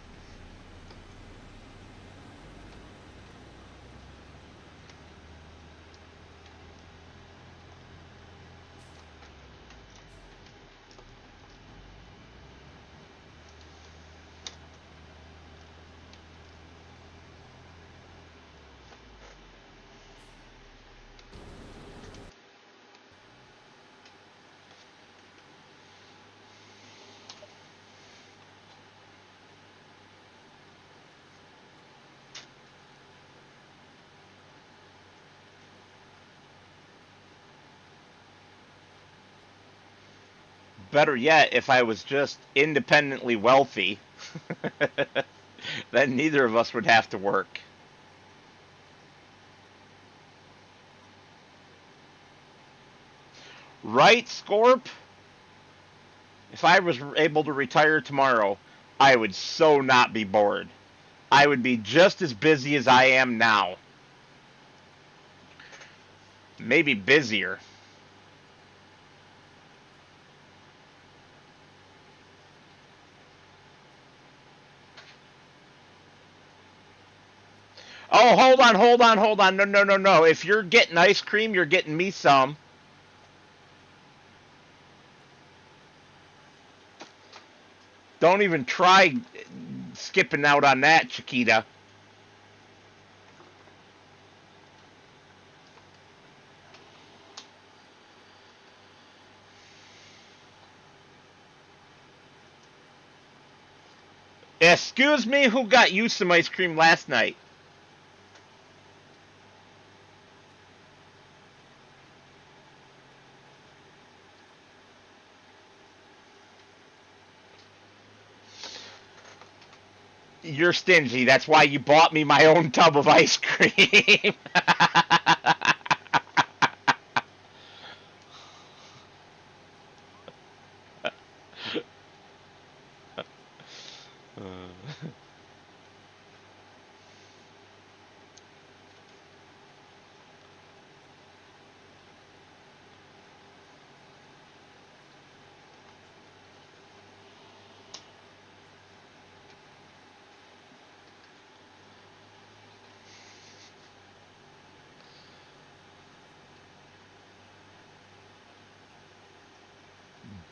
Better yet, if I was just independently wealthy, then neither of us would have to work. Right, Scorp? If I was able to retire tomorrow, I would so not be bored. I would be just as busy as I am now. Maybe busier. Oh, hold on, hold on, hold on. No, no, no, no. If you're getting ice cream, you're getting me some. Don't even try skipping out on that, Chiquita. Excuse me, who got you some ice cream last night? You're stingy. That's why you bought me my own tub of ice cream.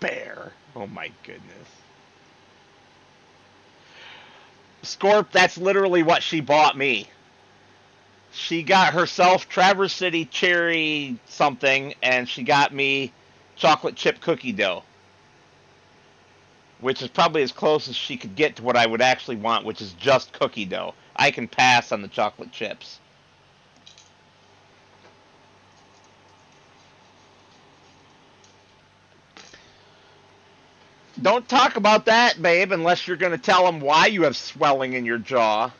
Bear. Oh my goodness. Scorp, that's literally what she bought me. She got herself Traverse City cherry something, and she got me chocolate chip cookie dough, which is probably as close as she could get to what I would actually want, which is just cookie dough. I can pass on the chocolate chips. Don't talk about that, babe, unless you're going to tell them why you have swelling in your jaw.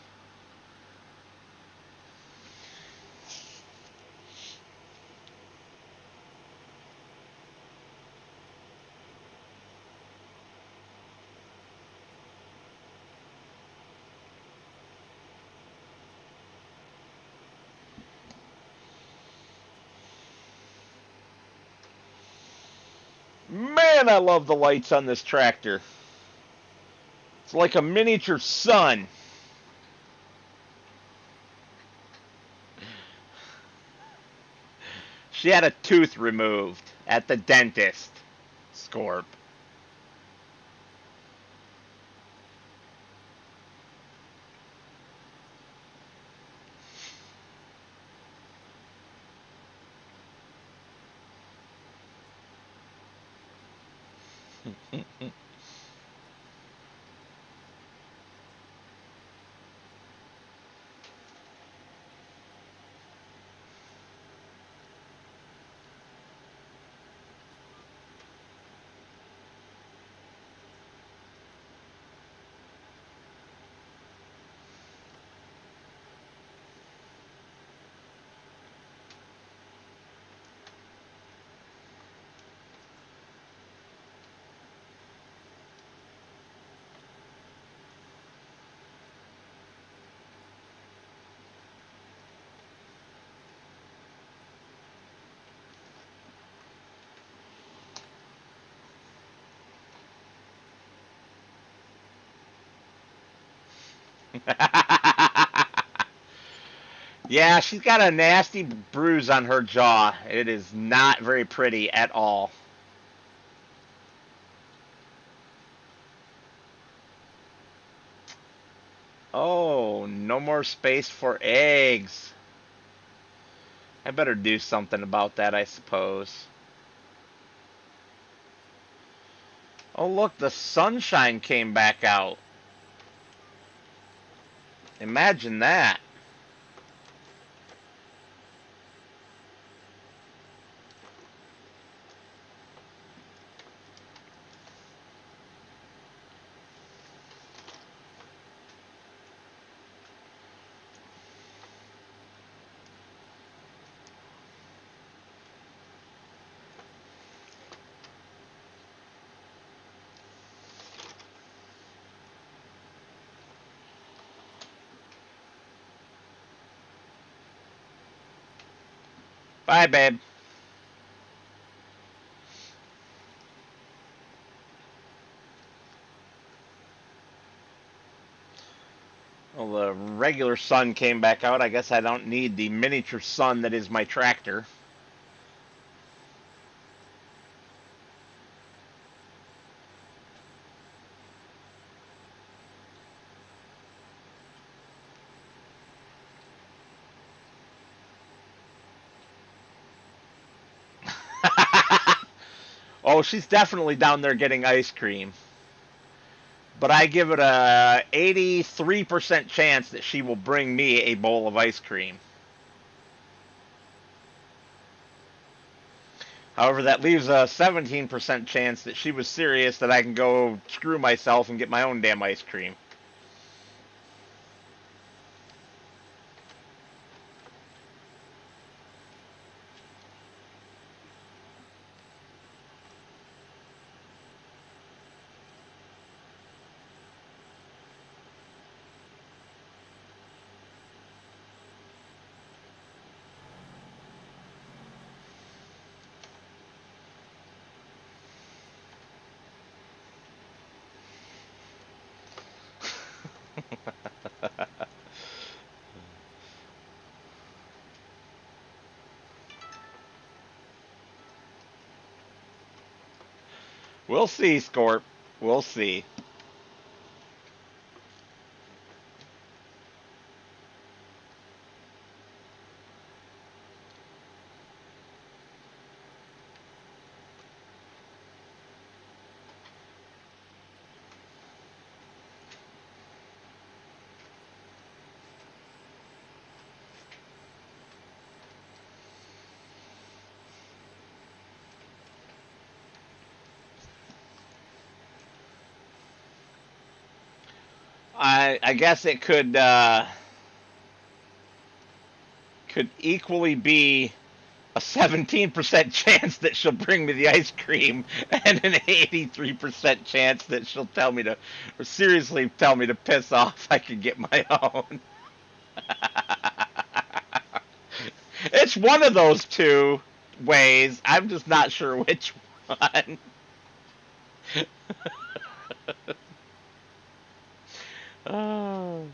Man, I love the lights on this tractor. It's like a miniature sun. She had a tooth removed at the dentist. Scorp. Yeah, she's got a nasty bruise on her jaw. It is not very pretty at all. Oh, no more space for eggs. I better do something about that, I suppose. Oh, look, the sunshine came back out. Imagine that. Bye, babe. Well, the regular sun came back out. I guess I don't need the miniature sun that is my tractor. Oh, she's definitely down there getting ice cream. But I give it a 83% chance that she will bring me a bowl of ice cream. However, that leaves a 17% chance that she was serious that I can go screw myself and get my own damn ice cream. We'll see, Scorp. We'll see. I guess it could equally be a 17% chance that she'll bring me the ice cream and an 83% chance that she'll tell me to, or seriously tell me to piss off. I can get my own. It's one of those two ways. I'm just not sure which one. Oh.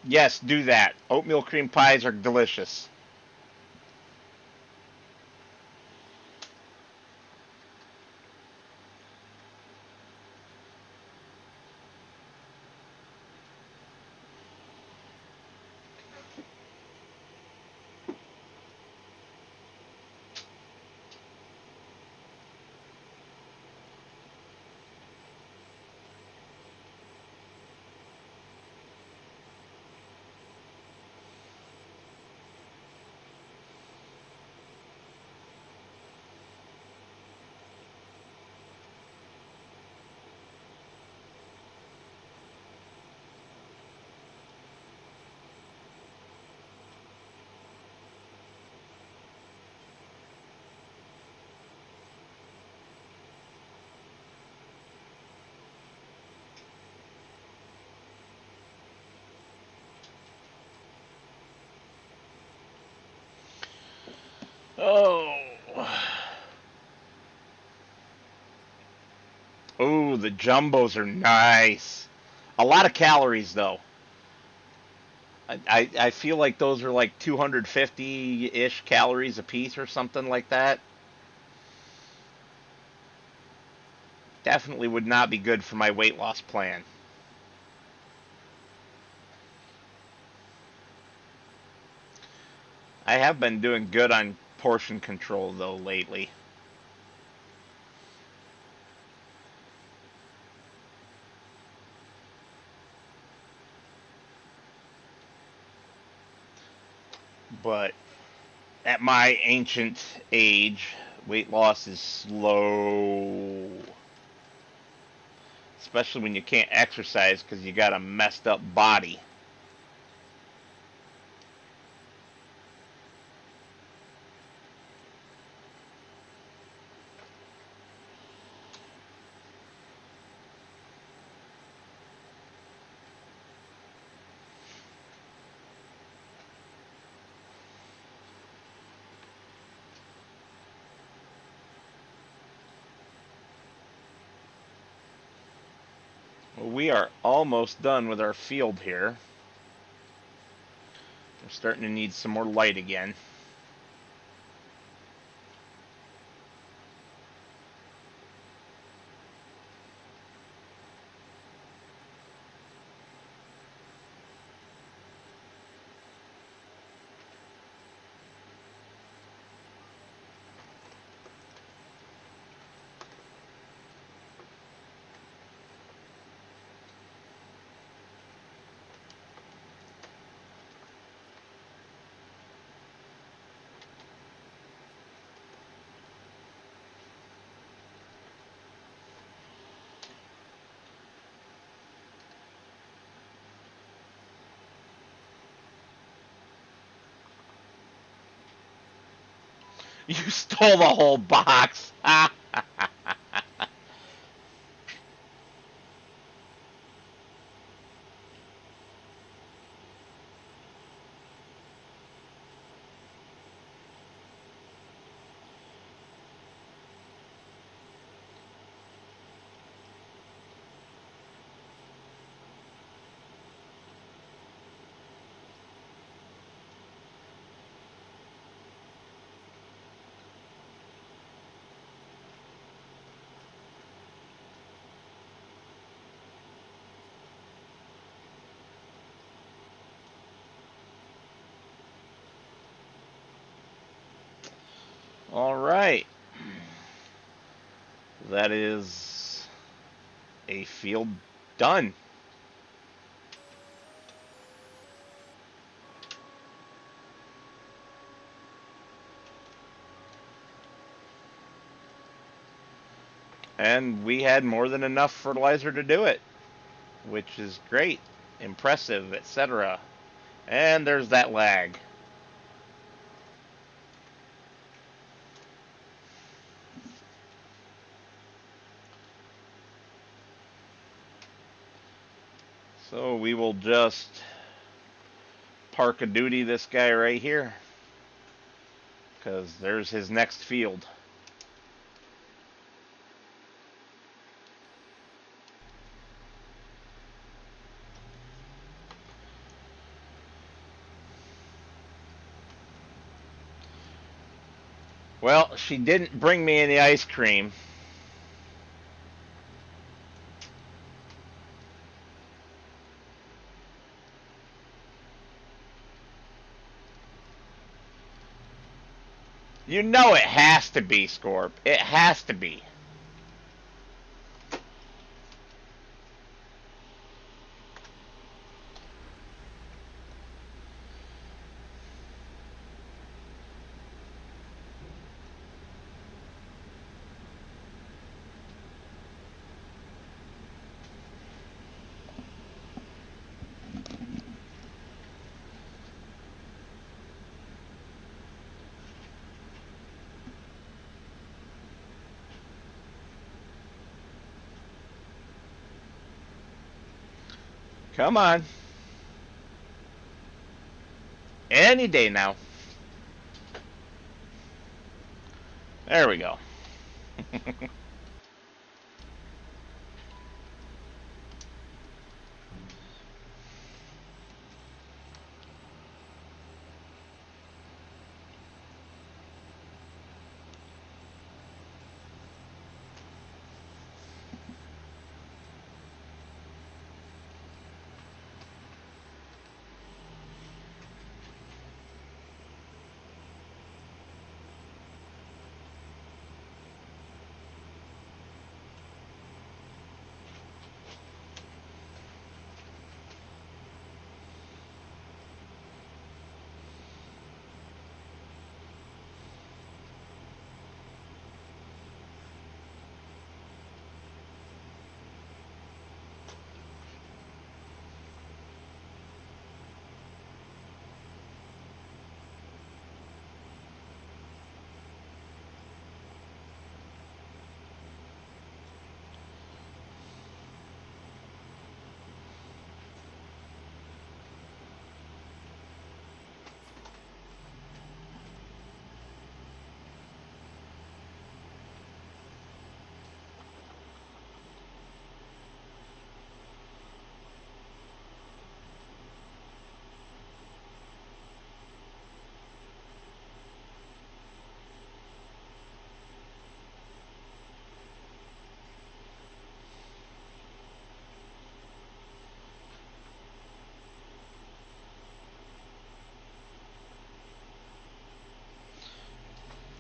Yes, do that. Oatmeal cream pies are delicious. Oh. Oh, the jumbos are nice. A lot of calories, though. I feel like those are like 250-ish calories a piece or something like that. Definitely would not be good for my weight loss plan. I have been doing good on portion control, though, lately. But at my ancient age, weight loss is slow. Especially when you can't exercise because you got a messed up body. Well, we are almost done with our field here. We're starting to need some more light again. You stole the whole box. All right. That is a field done. And we had more than enough fertilizer to do it, which is great, impressive, etc. And there's that lag. So we will just park a duty this guy right here, because there's his next field. Well, she didn't bring me any ice cream. You know it has to be, Scorp. It has to be. Come on. Any day now. There we go.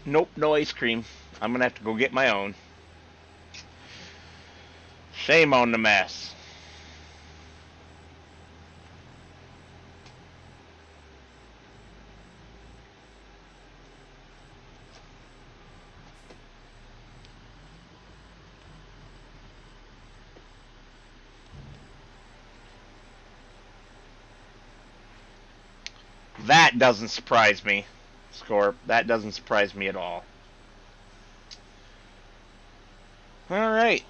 Nope, no ice cream. I'm gonna have to go get my own. Shame on the mess. That doesn't surprise me, Scorp. That doesn't surprise me at all. Alright.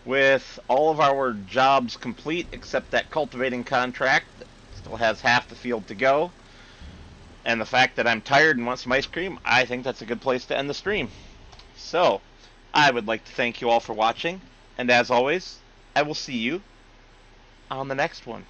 With all of our jobs complete, except that cultivating contract that still has half the field to go, and the fact that I'm tired and want some ice cream, I think that's a good place to end the stream. So, I would like to thank you all for watching, and as always, I will see you on the next one.